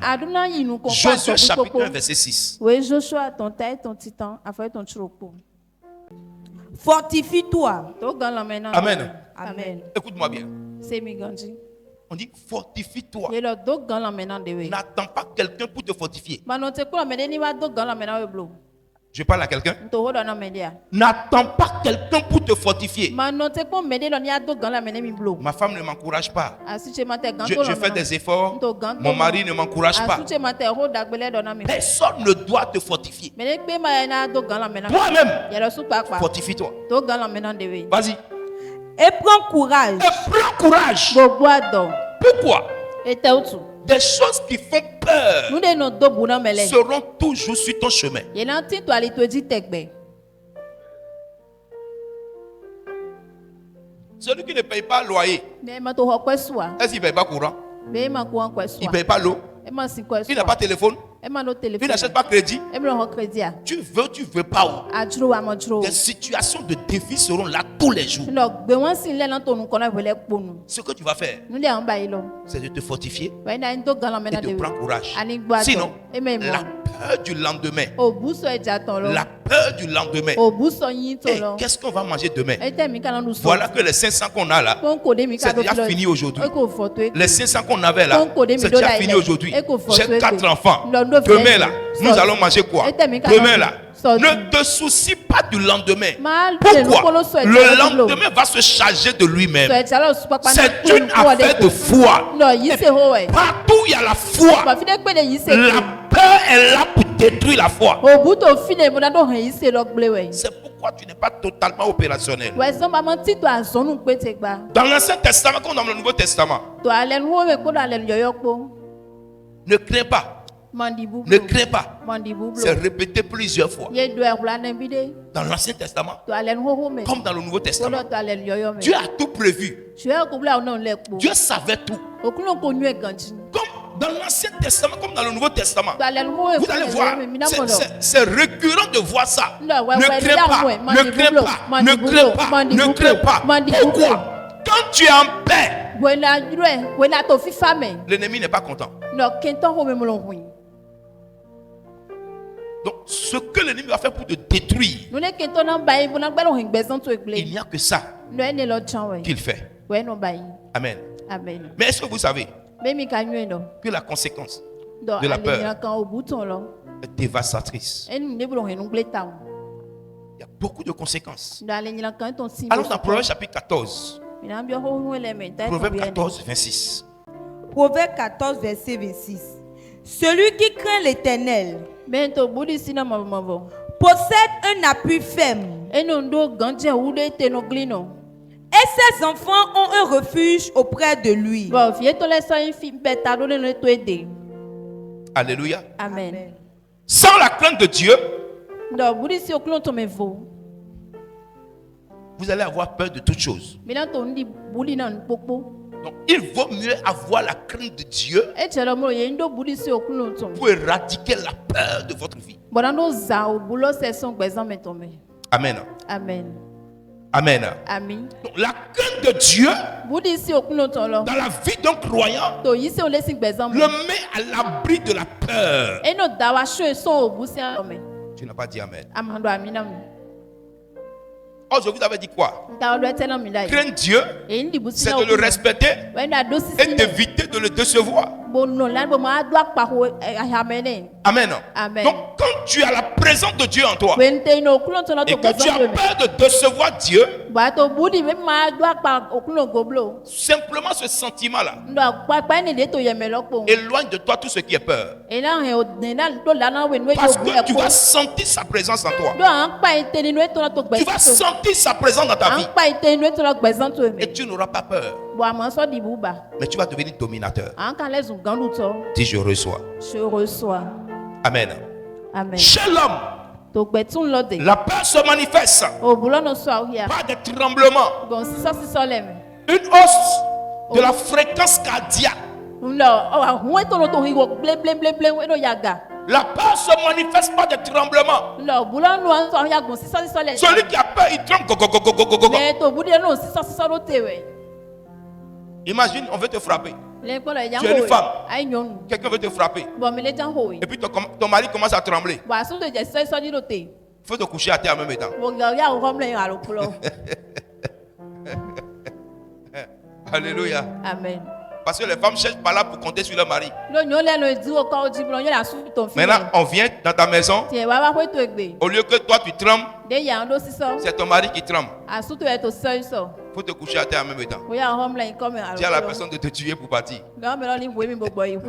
Josué chapitre 1 verset 6. Fortifie-toi. Amen. Amen. Écoute-moi bien. On dit fortifie-toi. N'attends pas quelqu'un pour te fortifier. Je parle à quelqu'un. N'attends pas quelqu'un pour te fortifier. Ma femme ne m'encourage pas. Je fais des efforts. Mon mari ne m'encourage pas. Personne ne doit te fortifier. Toi-même, fortifie-toi. Vas-y. Et prends courage. Pourquoi? Des choses qui font peur seront toujours sur ton chemin. Celui qui ne paye pas loyer, est-ce qu'il ne paye pas courant? Il ne paye pas l'eau? Il n'a pas de téléphone? Il n'achète pas crédit? Tu veux pas. Des situations de défi seront là tous les jours. Ce que tu vas faire, c'est de te fortifier et de prendre courage. Sinon, la peur du lendemain. La peur du lendemain. Qu'est-ce qu'on va manger demain? Voilà que les 500 qu'on a là, c'est déjà fini aujourd'hui. Les 500 qu'on avait là, c'est déjà fini aujourd'hui. J'ai 4 enfants. Demain là, nous allons manger quoi? Demain là, ne te soucie pas du lendemain. Pourquoi? Le lendemain va se charger de lui-même. C'est une affaire de foi. Partout où il y a la foi, la peur est là pour détruire la foi. C'est pourquoi tu n'es pas totalement opérationnel. Dans l'Ancien Testament comme dans le Nouveau Testament, ne crains pas. Ne crains pas. C'est répété plusieurs fois. Dans l'Ancien Testament comme dans le Nouveau Testament, Dieu a tout prévu. Dieu savait tout. Comme dans l'Ancien Testament comme dans le Nouveau Testament, vous allez voir, c'est récurrent de voir ça. Ne crains pas, ne crains pas, ne crains pas, ne crains pas. Pourquoi? Quand tu es en paix, l'ennemi n'est pas content. Donc, ce que l'ennemi va faire pour te détruire, il n'y a que ça qu'il fait. Amen. Mais est-ce que vous savez que la conséquence de la peur est dévastatrice? Il y a beaucoup de conséquences. Allons dans Proverbe chapitre 14. Proverbe 14, 26. Proverbe 14, verset 26. Celui qui craint l'Éternel possède un appui ferme, et ses enfants ont un refuge auprès de lui. Alléluia. Amen. Sans la crainte de Dieu, vous allez avoir peur de toutes choses. Donc, il vaut mieux avoir la crainte de Dieu pour éradiquer la peur de votre vie. Amen. Amen. Amen. Amen. Donc, la crainte de Dieu dans la vie d'un croyant le met à l'abri de la peur. Tu n'as pas dit Amen. Oh, je vous avais dit quoi? Craindre Dieu, c'est de le respecter et d'éviter de le décevoir. Amen. Donc, quand tu as la présence de Dieu en toi et que tu as peur de décevoir Dieu, simplement ce sentiment-là éloigne de toi tout ce qui est peur. Parce que tu vas sentir sa présence en toi. Tu vas sentir sa présence dans ta vie. Et tu n'auras pas peur. Mais tu vas devenir dominateur. Dis je reçois. Je reçois. Amen. Amen. Chez l'homme, la peur se manifeste par des tremblements, une hausse de la fréquence cardiaque. La peur se manifeste par des tremblements. Celui qui a peur, il tremble. Imagine, on veut te frapper. Tu es une femme. Quelqu'un veut te frapper. Et puis ton mari commence à trembler. Il faut te coucher à terre en même temps. Alléluia. Amen. Parce que les femmes cherchent par là pour compter sur leur mari. Maintenant, on vient dans ta maison. Au lieu que toi tu trembles, c'est ton mari qui tremble. Il faut te coucher à terre en même temps. Tu as la personne de te tuer pour partir.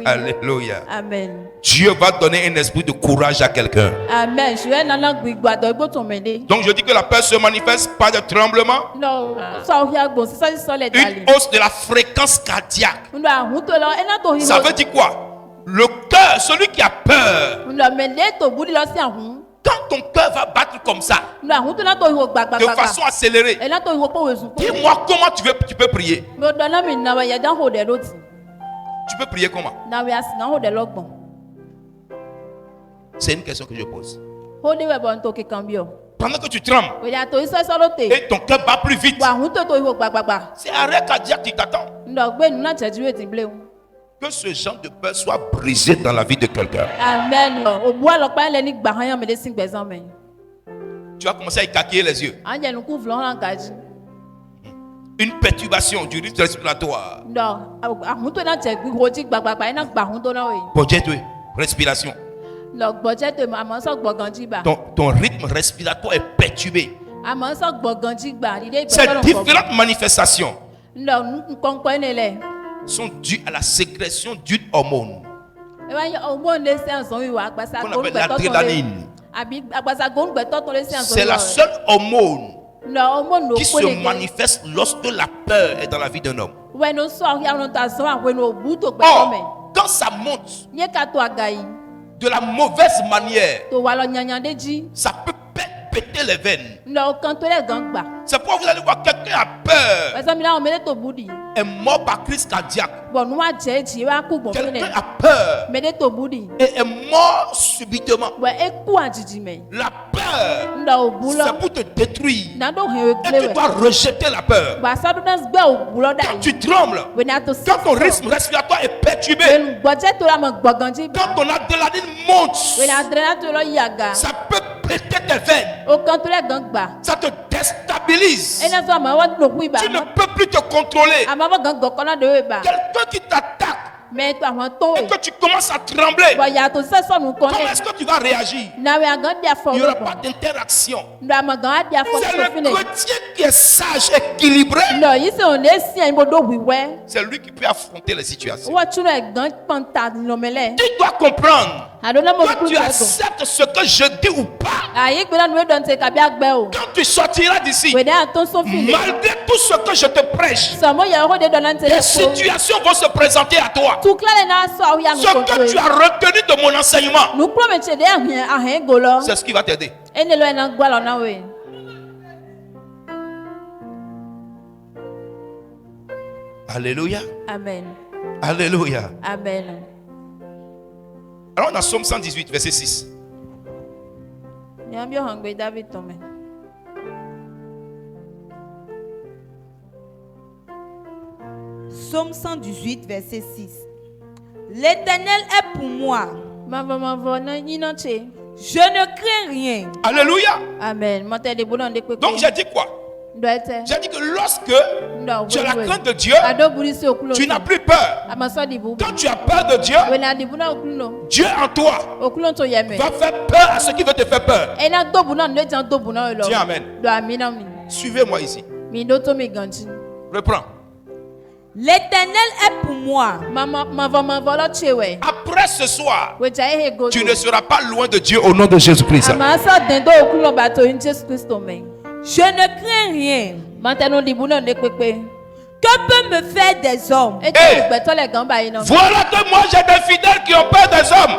Alléluia. Amen. Dieu va donner un esprit de courage à quelqu'un. Amen. Donc je dis que la peur se manifeste par de tremblements. Une hausse de la fréquence cardiaque. Ça veut dire quoi? Le cœur, celui qui a peur. Quand ton cœur va battre comme ça, de façon accélérée, dis-moi comment tu peux prier. Tu peux prier comment? C'est une question que je pose. Pendant que tu trembles et ton cœur bat plus vite, c'est arrêt cardiaque qui t'attend. Que ce genre de peur soit brisé dans la vie de quelqu'un. Amen. Tu vas commencer à écarquiller les yeux. Une perturbation du rythme respiratoire. Respiration. Ton rythme respiratoire est perturbé. Ces différentes manifestations sont dues à la sécrétion d'une hormone qu'on appelle l'adrénaline. C'est la seule hormone qui se manifeste lorsque la peur est dans la vie d'un homme. Or, quand ça monte de la mauvaise manière, ça peut péter les veines. C'est pourquoi vous allez voir quelqu'un a peur, est mort par crise cardiaque. Quelqu'un a peur et est mort subitement. La peur, c'est pour te détruire. Et tu dois rejeter la peur. Quand tu trembles, quand ton rythme respiratoire est perturbé, quand ton adrénaline monte, ça peut péter tes veines. Ça te déstabilise. Tu ne peux plus te contrôler. Quelqu'un qui t'attaque et que tu commences à trembler, comment est-ce que tu vas réagir? Il n'y aura pas d'interaction. C'est le chrétien qui est sage, équilibré. C'est lui qui peut affronter les situations. Tu dois comprendre. Quand tu acceptes ce que je dis ou pas, quand tu sortiras d'ici, malgré tout ce que je te prêche, des situations vont se présenter à toi. Ce que tu as retenu de mon enseignement, c'est ce qui va t'aider. Alléluia. Amen. Alléluia. Amen. Alors on a Somme 118, verset 6. Somme 118, verset 6. L'Éternel est pour moi. Je ne crains rien. Alléluia. Amen. Donc j'ai dit quoi? J'ai dit que lorsque tu as la crainte de Dieu, tu n'as plus peur. Quand tu as peur de Dieu, Dieu en toi va faire peur à ceux qui veulent te faire peur. Dis amen. Suivez-moi ici. Reprends. L'Éternel est pour moi. Après ce soir, tu ne seras pas loin de Dieu au nom de Jésus-Christ. Je ne crains rien. Que peut me faire des hommes? Hey, voilà que moi j'ai des fidèles qui ont peur des hommes.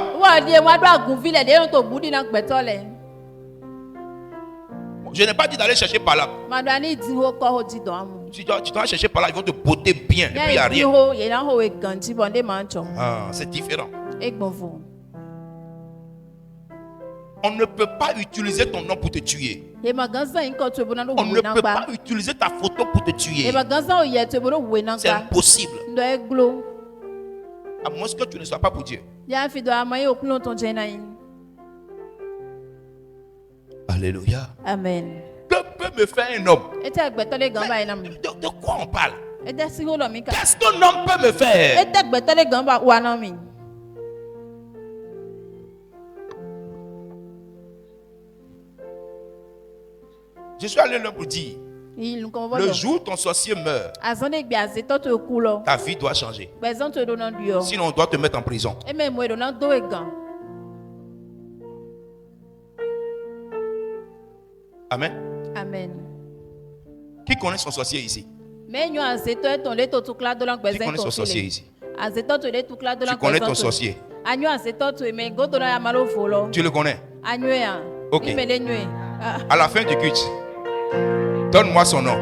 Je n'ai pas dit d'aller chercher par là. Tu dois chercher par là, ils vont te botter bien. Et puis il n'y a rien. Ah, c'est différent. On ne peut pas utiliser ton nom pour te tuer. On ne peut pas utiliser ta photo pour te tuer. C'est impossible. À moins que tu ne sois pas pour Dieu. Alléluia. Amen. Que peut me faire un homme? De quoi on parle? Qu'est-ce qu'un homme peut me faire? Je suis allé là pour dire, le jour où ton sorcier meurt, ta vie doit changer. Sinon, on doit te mettre en prison. Amen. Amen. Qui connaît son sorcier ici? Qui connaît son sorcier ici? Tu connais ton sorcier? Tu le connais? Ok. À la fin du culte, donne-moi son nom.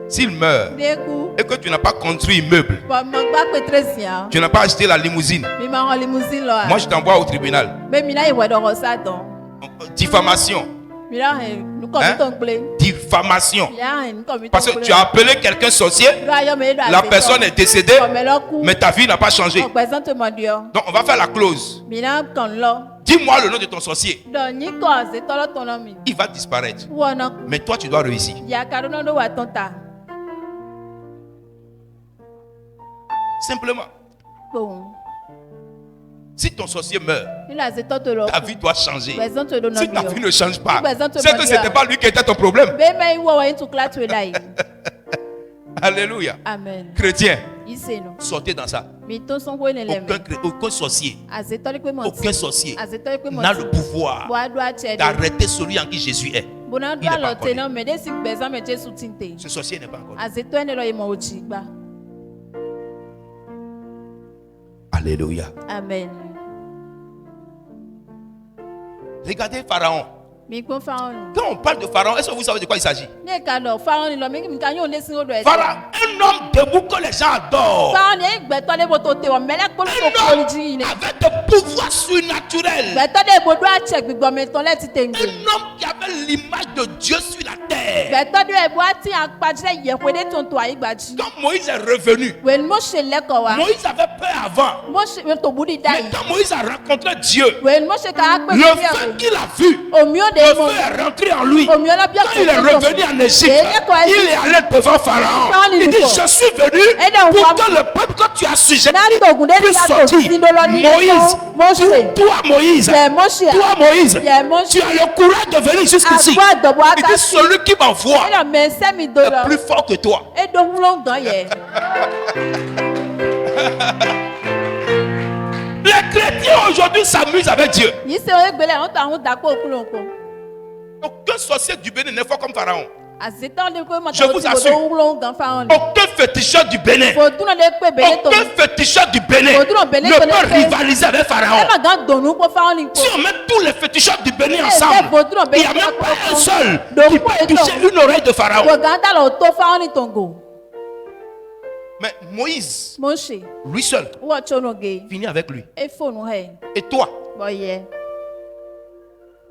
S'il meurt et que tu n'as pas construit immeuble, tu n'as pas acheté la limousine, moi je t'envoie au tribunal. Diffamation. Diffamation. Parce que tu as appelé quelqu'un sorcier, la personne est décédée, mais ta vie n'a pas changé. Donc on va faire la clause. Dis-moi le nom de ton sorcier. Il va disparaître. Mais toi tu dois réussir. Simplement. Si ton sorcier meurt, ta vie doit changer. Si ta vie ne change pas, c'est que ce n'était pas lui qui était ton problème. Alléluia. Amen. Chrétien, sortez dans ça. Aucun sorcier n'a le pouvoir d'arrêter celui en qui Jésus est. Il n'est pas encore né. Ce sorcier n'est pas encore né. Alléluia. Amen. Regardez Pharaon. Quand on parle de Pharaon, est-ce que vous savez de quoi il s'agit? Pharaon, un homme debout que les gens adorent. Un homme avec de pouvoir surnaturel. Un homme qui avait l'image de Dieu sur la terre. Quand Moïse est revenu, Moïse avait peur avant. Mais quand Moïse a rencontré Dieu, le feu qu'il a vu, le feu est rentré en lui. Quand il est revenu en Égypte, il est allé devant Pharaon. Il dit, je suis venu pour que le peuple que tu as sujeté puisse sortir. Moïse, tu as le courage de venir jusqu'ici. Il dit, celui qui m'envoie est plus fort que toi. Les chrétiens aujourd'hui s'amusent avec Dieu. Aucun sorcier du Bénin n'est fort comme Pharaon. Je vous assure. Aucun féticheur du Bénin ne peut rivaliser avec Pharaon. Si on met tous les féticheurs du Bénin ensemble, il n'y a même pas un seul qui peut toucher une oreille de Pharaon. Mais Moïse, lui seul, finit avec lui. Et toi,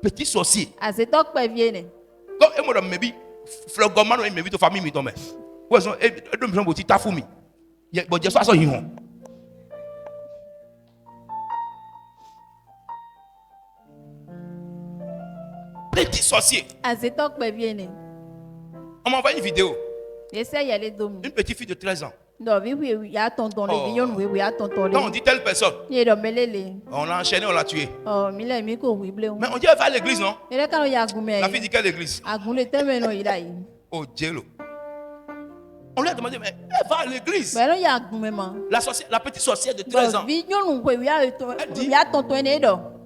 petit sorcier, petit sorcier. On m'a envoyé une vidéo. Une petite fille de 13 ans. Quand on dit telle personne, on l'a enchaîné, on l'a tué. Mais on dit elle va à l'église, non? La fille dit quelle église? Oh, Dieu. On lui a demandé, mais elle va à l'église. La petite sorcière de 13 ans. Elle dit,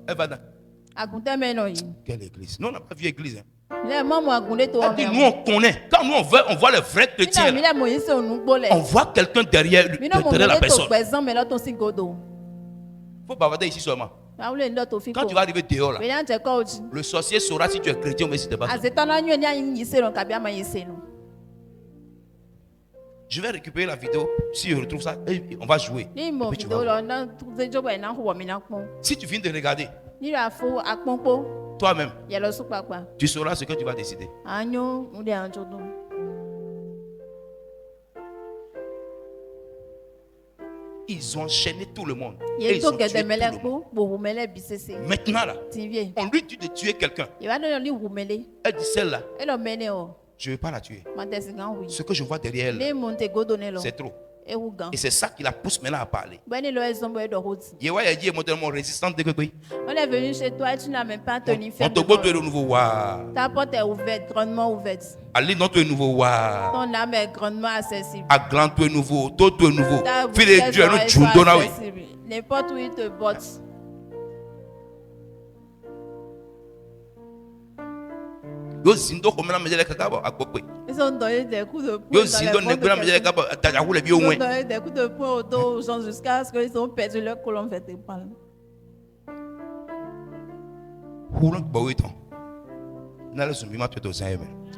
elle va dans quelle église? Nous, on n'a pas vu église. Elle dit, nous on connaît. Quand nous on voit les vrais chrétiens, on voit quelqu'un derrière la personne. Il faut bavarder ici seulement. Quand tu vas arriver dehors là, le sorcier saura si tu es chrétien ou si tu n'es pas. Je vais récupérer la vidéo. Si je retrouve ça, on va jouer. Et puis tu vas... Si tu viens de regarder, toi-même, tu sauras ce que tu vas décider. Ils ont enchaîné tout le monde. Et ils ont tué tout le monde. Maintenant là, on lui dit de tuer quelqu'un. Elle dit celle-là, Je ne veux pas la tuer. Ce que je vois derrière elle, c'est trop. Et c'est ça qui la pousse maintenant à parler. On est venu chez toi et tu n'as même pas tenu ferme. Ta porte est ouverte, grandement ouverte. Ton âme est grandement accessible. N'importe où il te botte. Ils ont donné des coups de poing aux dos aux gens jusqu'à ce qu'ils ont perdu leur colonne vertébrale.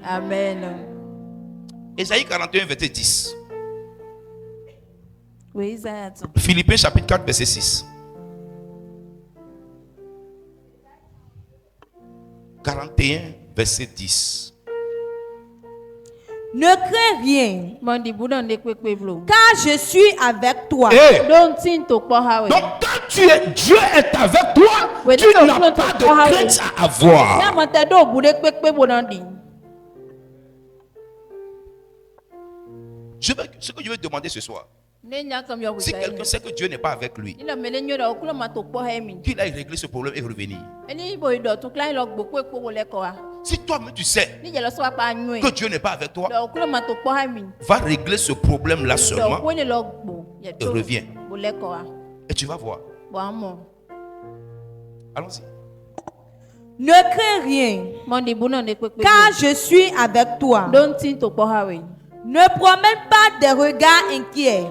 Amen. Ésaïe 41, verset 10. Oui, Isaïe. Philippiens chapitre 4, verset 6. 41, verset 10. Ne crains rien, car je suis avec toi. Hey. Donc quand Dieu est avec toi, tu n'as pas de crainte à avoir. Ce que je vais demander ce soir, si quelqu'un sait que Dieu n'est pas avec lui, qu'il aille régler ce problème et revenir. Si toi-même tu sais que Dieu n'est pas avec toi, va régler ce problème-là seulement et reviens. Et tu vas voir. Allons-y. Ne crains rien, car je suis avec toi. Ne promène pas des regards inquiets.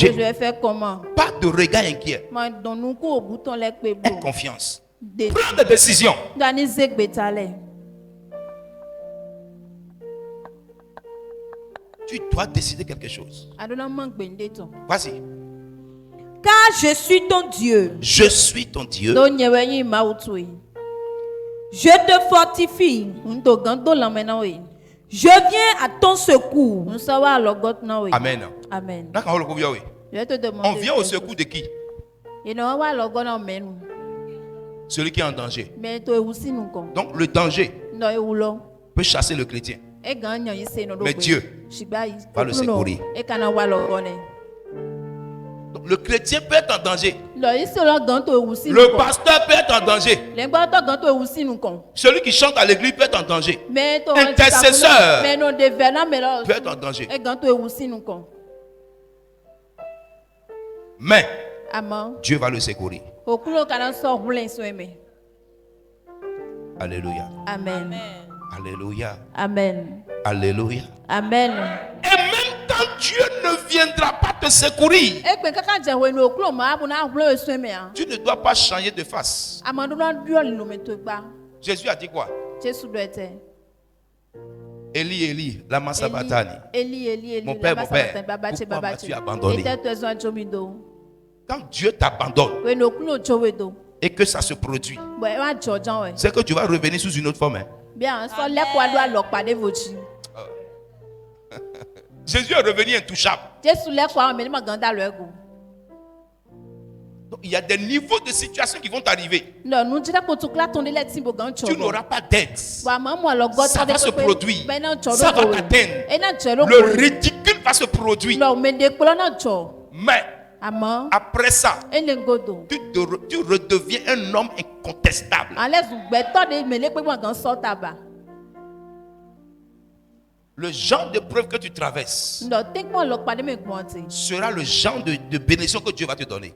Je vais faire comment? Pas de regard inquiet. Aie confiance. Prends des décisions. Tu dois décider quelque chose. Vas-y. Car je suis ton Dieu. Je suis ton Dieu. Je te fortifie. Je viens à ton secours. Amen. Amen. On vient au secours de qui? Celui qui est en danger. Donc le danger peut chasser le chrétien. Mais Dieu va le secourir. Donc, le chrétien peut être en danger. Le pasteur peut être en danger. Celui qui chante à l'église peut être en danger. Intercesseur peut être en danger. Mais Dieu va le secourir. Alléluia. Amen. Alléluia. Amen. Alléluia. Amen. Et même quand Dieu ne viendra pas te secourir, tu ne dois pas changer de face. Jésus a dit quoi? Élie, Élie, lama sabachthani. Mon père, pourquoi m'as-tu abandonné? Quand Dieu t'abandonne et que ça se produit, c'est que tu vas revenir sous une autre forme. Jésus est revenu intouchable. Donc, il y a des niveaux de situation qui vont t'arriver. Tu n'auras pas d'aide. Ça va se produire. Ça va t'atteindre. Le ridicule va se produire. Mais après ça, tu redeviens un homme incontestable. Le genre de preuve que tu traverses sera le genre de bénédiction que Dieu va te donner.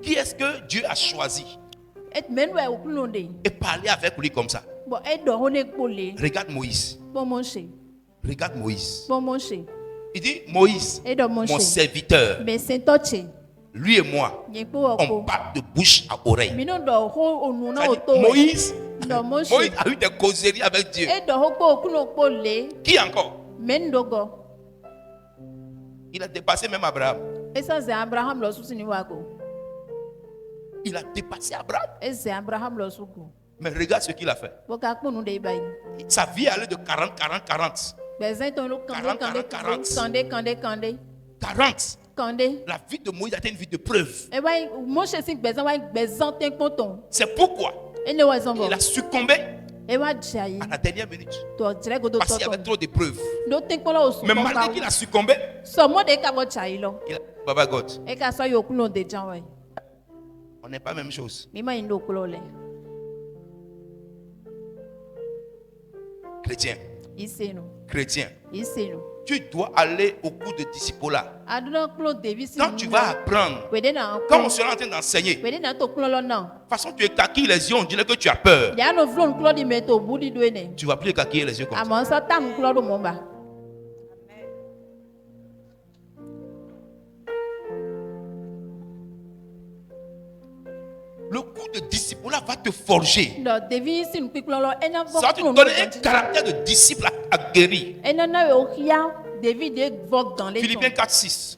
Qui est-ce que Dieu a choisi et parler avec lui comme ça? Regarde Moïse. Regarde Moïse. Il dit Moïse, mon serviteur. Lui et moi, on parle de bouche à oreille. Moïse a eu des causeries avec Dieu. Qui encore? Il a dépassé même Abraham. Il a dépassé Abraham. Mais regarde ce qu'il a fait. Sa vie allait de 40. 40, la vie de Moïse a été une vie de preuve. C'est pourquoi il a succombé à la dernière minute. Parce qu'il y avait trop d'épreuves. Mais malgré qu'il a succombé, il a Baba God. On n'est pas la même chose. Chrétien. Chrétien. Tu dois aller au cours de disciple-là. Quand tu vas apprendre, quand on sera en train d'enseigner, de toute façon tu es caquille les yeux, on dirait que tu as peur. Tu vas plus caquiller les yeux comme ça. Le coup de disciple-là va te forger. Ça va te donner un caractère de disciple aguerri. Philippiens 4:6.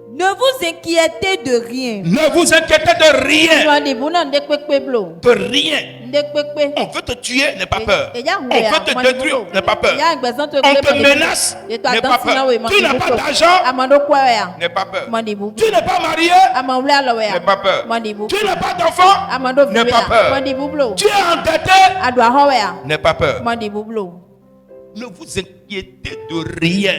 Ne vous inquiétez de rien. Ne vous inquiétez de rien. De rien. On veut te tuer, n'aie pas peur. On veut te détruire, n'aie pas peur. On te menace, n'aie pas peur. Tu n'as pas d'argent, n'aie pas peur. Tu n'es pas marié, n'aie pas peur. Tu n'as pas d'enfant, n'aie pas peur. Tu es endetté, n'aie pas peur. Ne vous inquiétez de rien.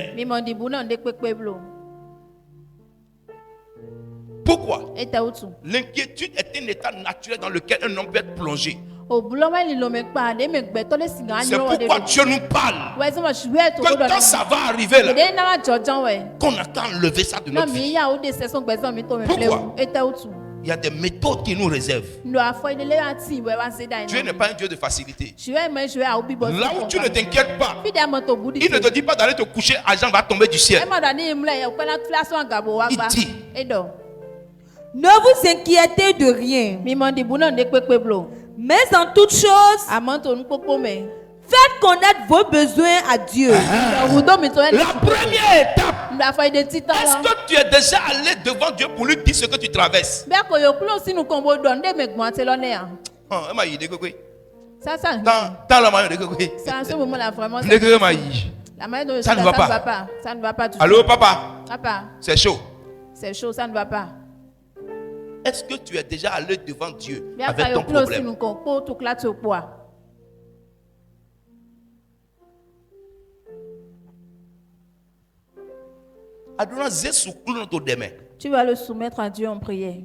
Pourquoi? L'inquiétude est un état naturel dans lequel un homme peut être plongé. C'est pourquoi Dieu nous parle que quand ça va arriver là, qu'on a qu'à enlever ça de notre vie. Pourquoi? Il y a des méthodes qui nous réservent. Dieu n'est pas un Dieu de facilité. Là où tu ne t'inquiètes pas, il ne te dit pas d'aller te coucher, l'argent va tomber du ciel. Il dit, ne vous inquiétez de rien. Mais en toute chose, faites connaître vos besoins à Dieu. La première étape, est-ce que tu es déjà allé devant Dieu pour lui dire ce que tu traverses? Ça ne va pas. Ça ne va pas. Allô, papa? Papa. C'est chaud. C'est chaud, ça ne va pas. Est-ce que tu es déjà allé devant Dieu avec ton problème? Tu vas le soumettre à Dieu en prière.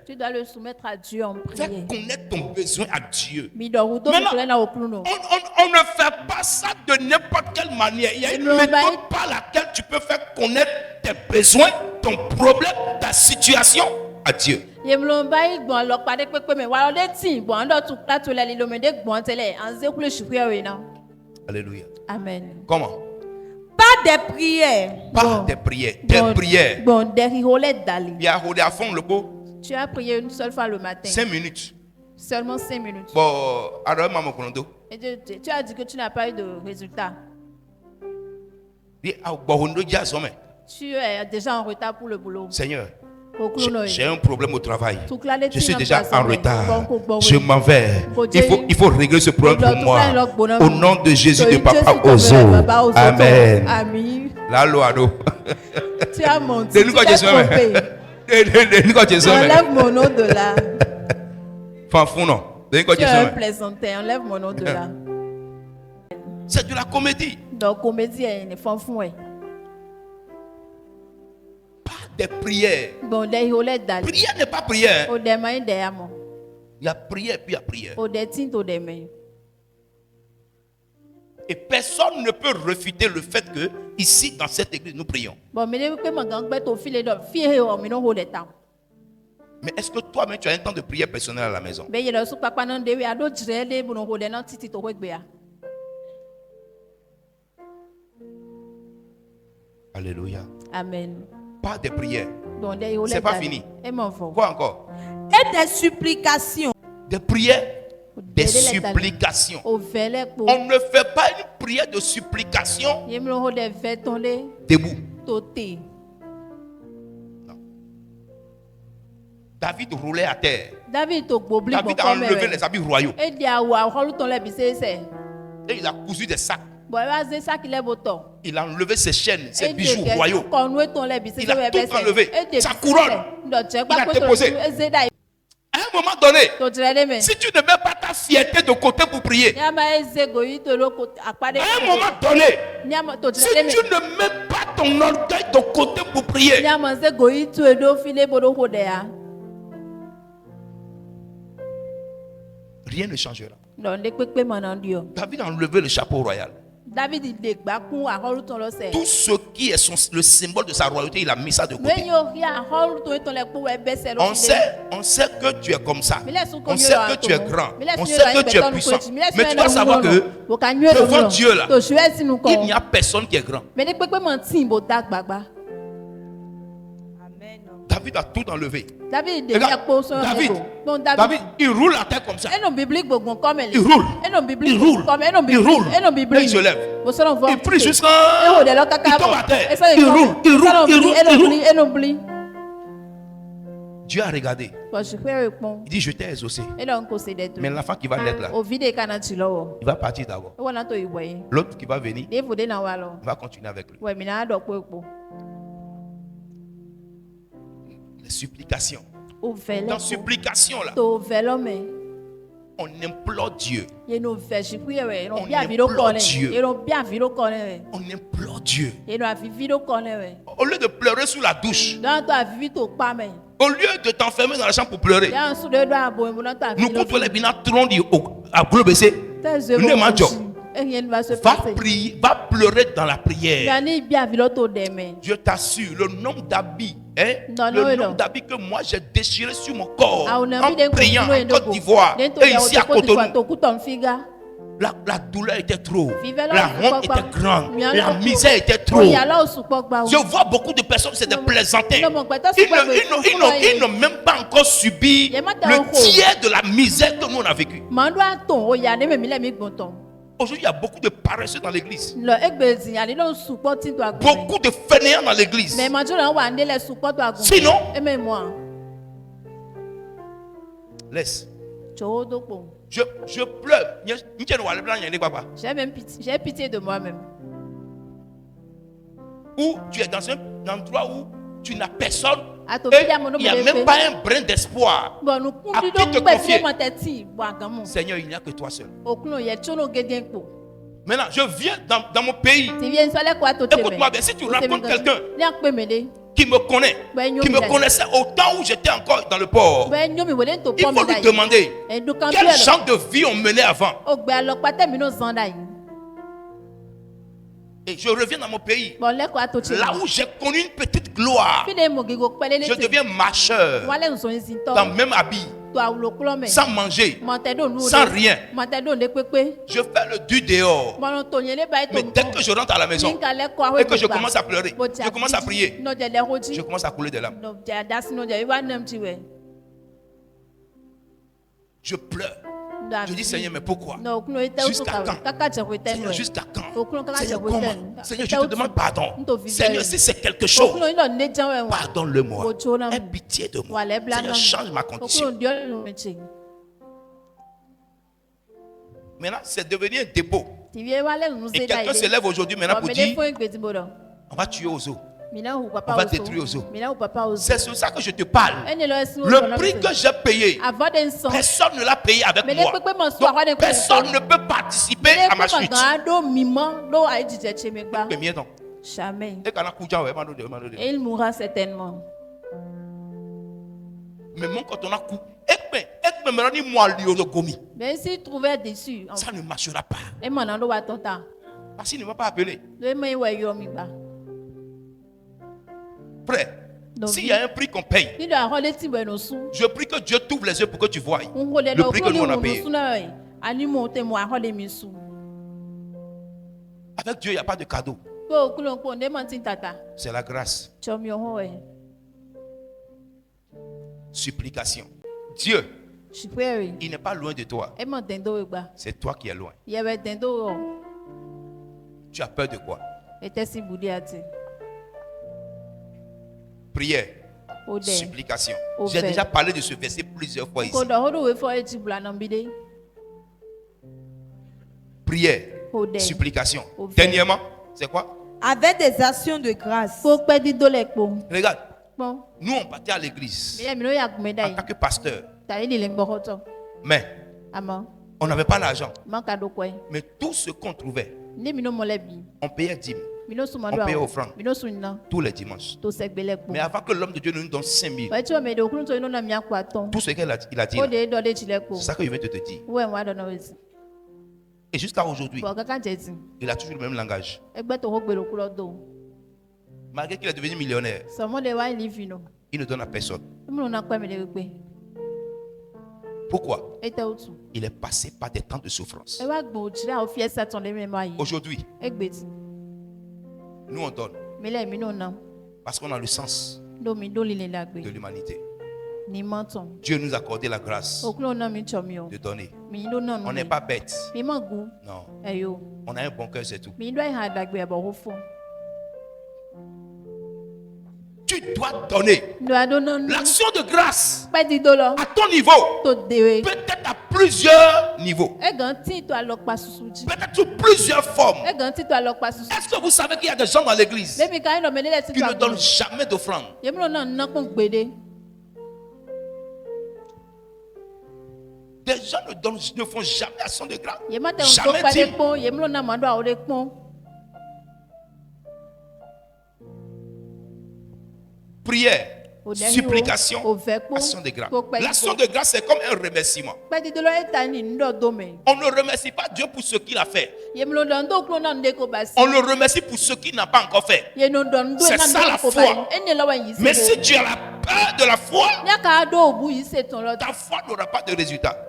Tu dois le soumettre à Dieu en prière. Fais connaître ton besoin à Dieu. Maintenant, on ne fait pas ça de n'importe quelle manière. Il y a une méthode par laquelle tu peux faire connaître tes besoins, ton problème, ta situation à Dieu. Alléluia. Amen. Comment? Pas des prières. Pas des prières. Des prières. Il y a à fond le beau. Tu as prié une seule fois le matin. 5 minutes. Seulement 5 minutes. Bon, alors maman konondo. Et tu as dit que tu n'as pas eu de résultat. Tu es déjà en retard pour le boulot. Seigneur, j'ai un problème au travail. Je suis déjà en retard. Je m'en vais. Il faut régler ce problème pour moi. Au nom de Jésus de Papa Ozo. Amen. Lalo. Tu as menti. Tu t'es trompé. Enlève mon nom de là. Tu es un plaisantin. Enlève mon nom de là. C'est de la comédie. Donc, comédie est une fanfouin. Des prières. Prière n'est pas prière. Il y a prière puis il y a prière. Et personne ne peut refuter le fait que ici dans cette église nous prions. Mais est-ce que toi-même tu as un temps de prière personnel à la maison? Alléluia. Amen. Pas de prière. C'est pas fini. Quoi encore? Et des supplications. Des prières. Des supplications. On ne fait pas une prière de supplication debout. Non. David roulait à terre. David a enlevé les habits royaux. Et il a cousu des sacs Il a enlevé ses chaînes, ses bijoux royaux. Il a tout enlevé. Sa couronne, il a déposé. À un moment donné, si tu ne mets pas ta fierté de côté pour prier, à un moment donné, si tu ne mets pas ton orgueil de côté pour prier, rien ne changera. David a enlevé le chapeau royal. Tout ce qui est le symbole de sa royauté, il a mis ça de côté. On sait que tu es comme ça. On sait que tu es grand. On sait que tu es puissant. Mais tu dois savoir que devant Dieu là, il n'y a personne qui est grand. David a tout enlevé. David, il roule la terre comme ça. Il roule. Et il se lève. Il prie jusqu'à... Il tombe à terre. Il roule. Dieu a regardé. Il dit, je t'ai exaucé. Mais l'enfant qui va naître là, il va partir d'abord. L'autre qui va venir, il va continuer avec lui. Les supplications. Dans supplication là, on implore Dieu. On implore Dieu. On implore Dieu. Au lieu de pleurer sous la douche, au lieu de t'enfermer dans la chambre pour pleurer, nous comptons les binats à globe baissé. Va prier, va pleurer dans la prière. Je t'assure, le nombre d'habits, le nombre d'habits que moi j'ai déchiré sur mon corps en priant en Côte d'Ivoire et ici à Cotonou. La douleur était trop, la honte était grande, la misère était trop. Je vois beaucoup de personnes, c'est des plaisantins. Ils n'ont même pas encore subi le tiers de la misère que nous on a vécu. Aujourd'hui, il y a beaucoup de paresseux dans l'église. Beaucoup de fainéants dans l'église. Sinon, laisse. Je pleure. J'ai pitié de moi-même. Ou tu es dans un endroit où tu n'as personne. Et il n'y a même pas un brin d'espoir à qui te confier. Seigneur, il n'y a que toi seul. Maintenant, je viens dans mon pays. Écoute-moi bien, si tu rencontres quelqu'un qui me connaît, qui me connaissait au temps où j'étais encore dans le port, il faut lui demander quel genre de vie on menait avant. Et je reviens dans mon pays, là où j'ai connu une petite gloire. Je deviens marcheur, dans le même habit, sans manger, sans rien. Je fais le dû dehors. Mais dès que je rentre à la maison et que je commence à pleurer, je commence à prier, je commence à couler des larmes. Je pleure. Je dis, Seigneur, mais pourquoi? Jusqu'à quand? Seigneur, jusqu'à quand? Seigneur, comment? Seigneur, je te demande pardon. Seigneur, si c'est quelque chose, pardonne-le-moi. Aie pitié de moi. Seigneur, change ma condition. Maintenant, c'est devenu un dépôt. Et quelqu'un se lève aujourd'hui maintenant pour dire, on va tuer aux eaux. On va détruire aux eaux. C'est sur ça que je te parle. Le prix que j'ai payé, personne ne l'a payé avec moi. Donc, personne ne peut participer à ma suite. Jamais. Et il mourra certainement. Mais mon quand on a coupé, mais s'il trouvait déçu, ça ne marchera pas. Parce qu'il ne m'a pas appelé. Frère, s'il y a un prix qu'on paye, je prie que Dieu t'ouvre les yeux pour que tu vois le prix que nous on a payé. Avec Dieu, il n'y a pas de cadeau. C'est la grâce. Supplication. Dieu, il n'est pas loin de toi. C'est toi qui es loin. Tu as peur de quoi? Prière, supplication. J'ai déjà parlé de ce verset plusieurs fois ici. Prière, supplication. Dernièrement, c'est quoi? Avec des actions de grâce. Regarde. Nous, on partait à l'église en tant que pasteur. Mais on n'avait pas l'argent. Mais tout ce qu'on trouvait, on payait dîmes. On payait offrande tous les dimanches. Mais avant que l'homme de Dieu nous donne 5 000, tout ce qu'il a dit, c'est ça que je vais te dire. Et jusqu'à aujourd'hui, il a toujours le même langage. Malgré qu'il est devenu millionnaire, il ne donne à personne. Pourquoi? Il est passé par des temps de souffrance. Aujourd'hui, nous on donne parce qu'on a le sens de l'humanité. Dieu nous a accordé la grâce de donner. On n'est pas bête. Non. On a un bon cœur, c'est tout. Tu dois donner l'action de grâce à ton niveau, peut-être à plusieurs niveaux, peut-être sous plusieurs formes. Est-ce que vous savez qu'il y a des gens dans l'église qui ne donnent jamais d'offrande? Des gens ne font jamais action de grâce, jamais dîme. Prière, supplication, action de grâce. L'action de grâce, c'est comme un remerciement. On ne remercie pas Dieu pour ce qu'il a fait. On le remercie pour ce qu'il n'a pas encore fait. C'est ça la foi. Mais si tu as la peur de la foi, ta foi n'aura pas de résultat.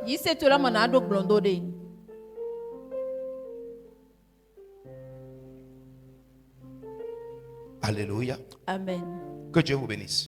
Alléluia. Amen. Que Dieu vous bénisse.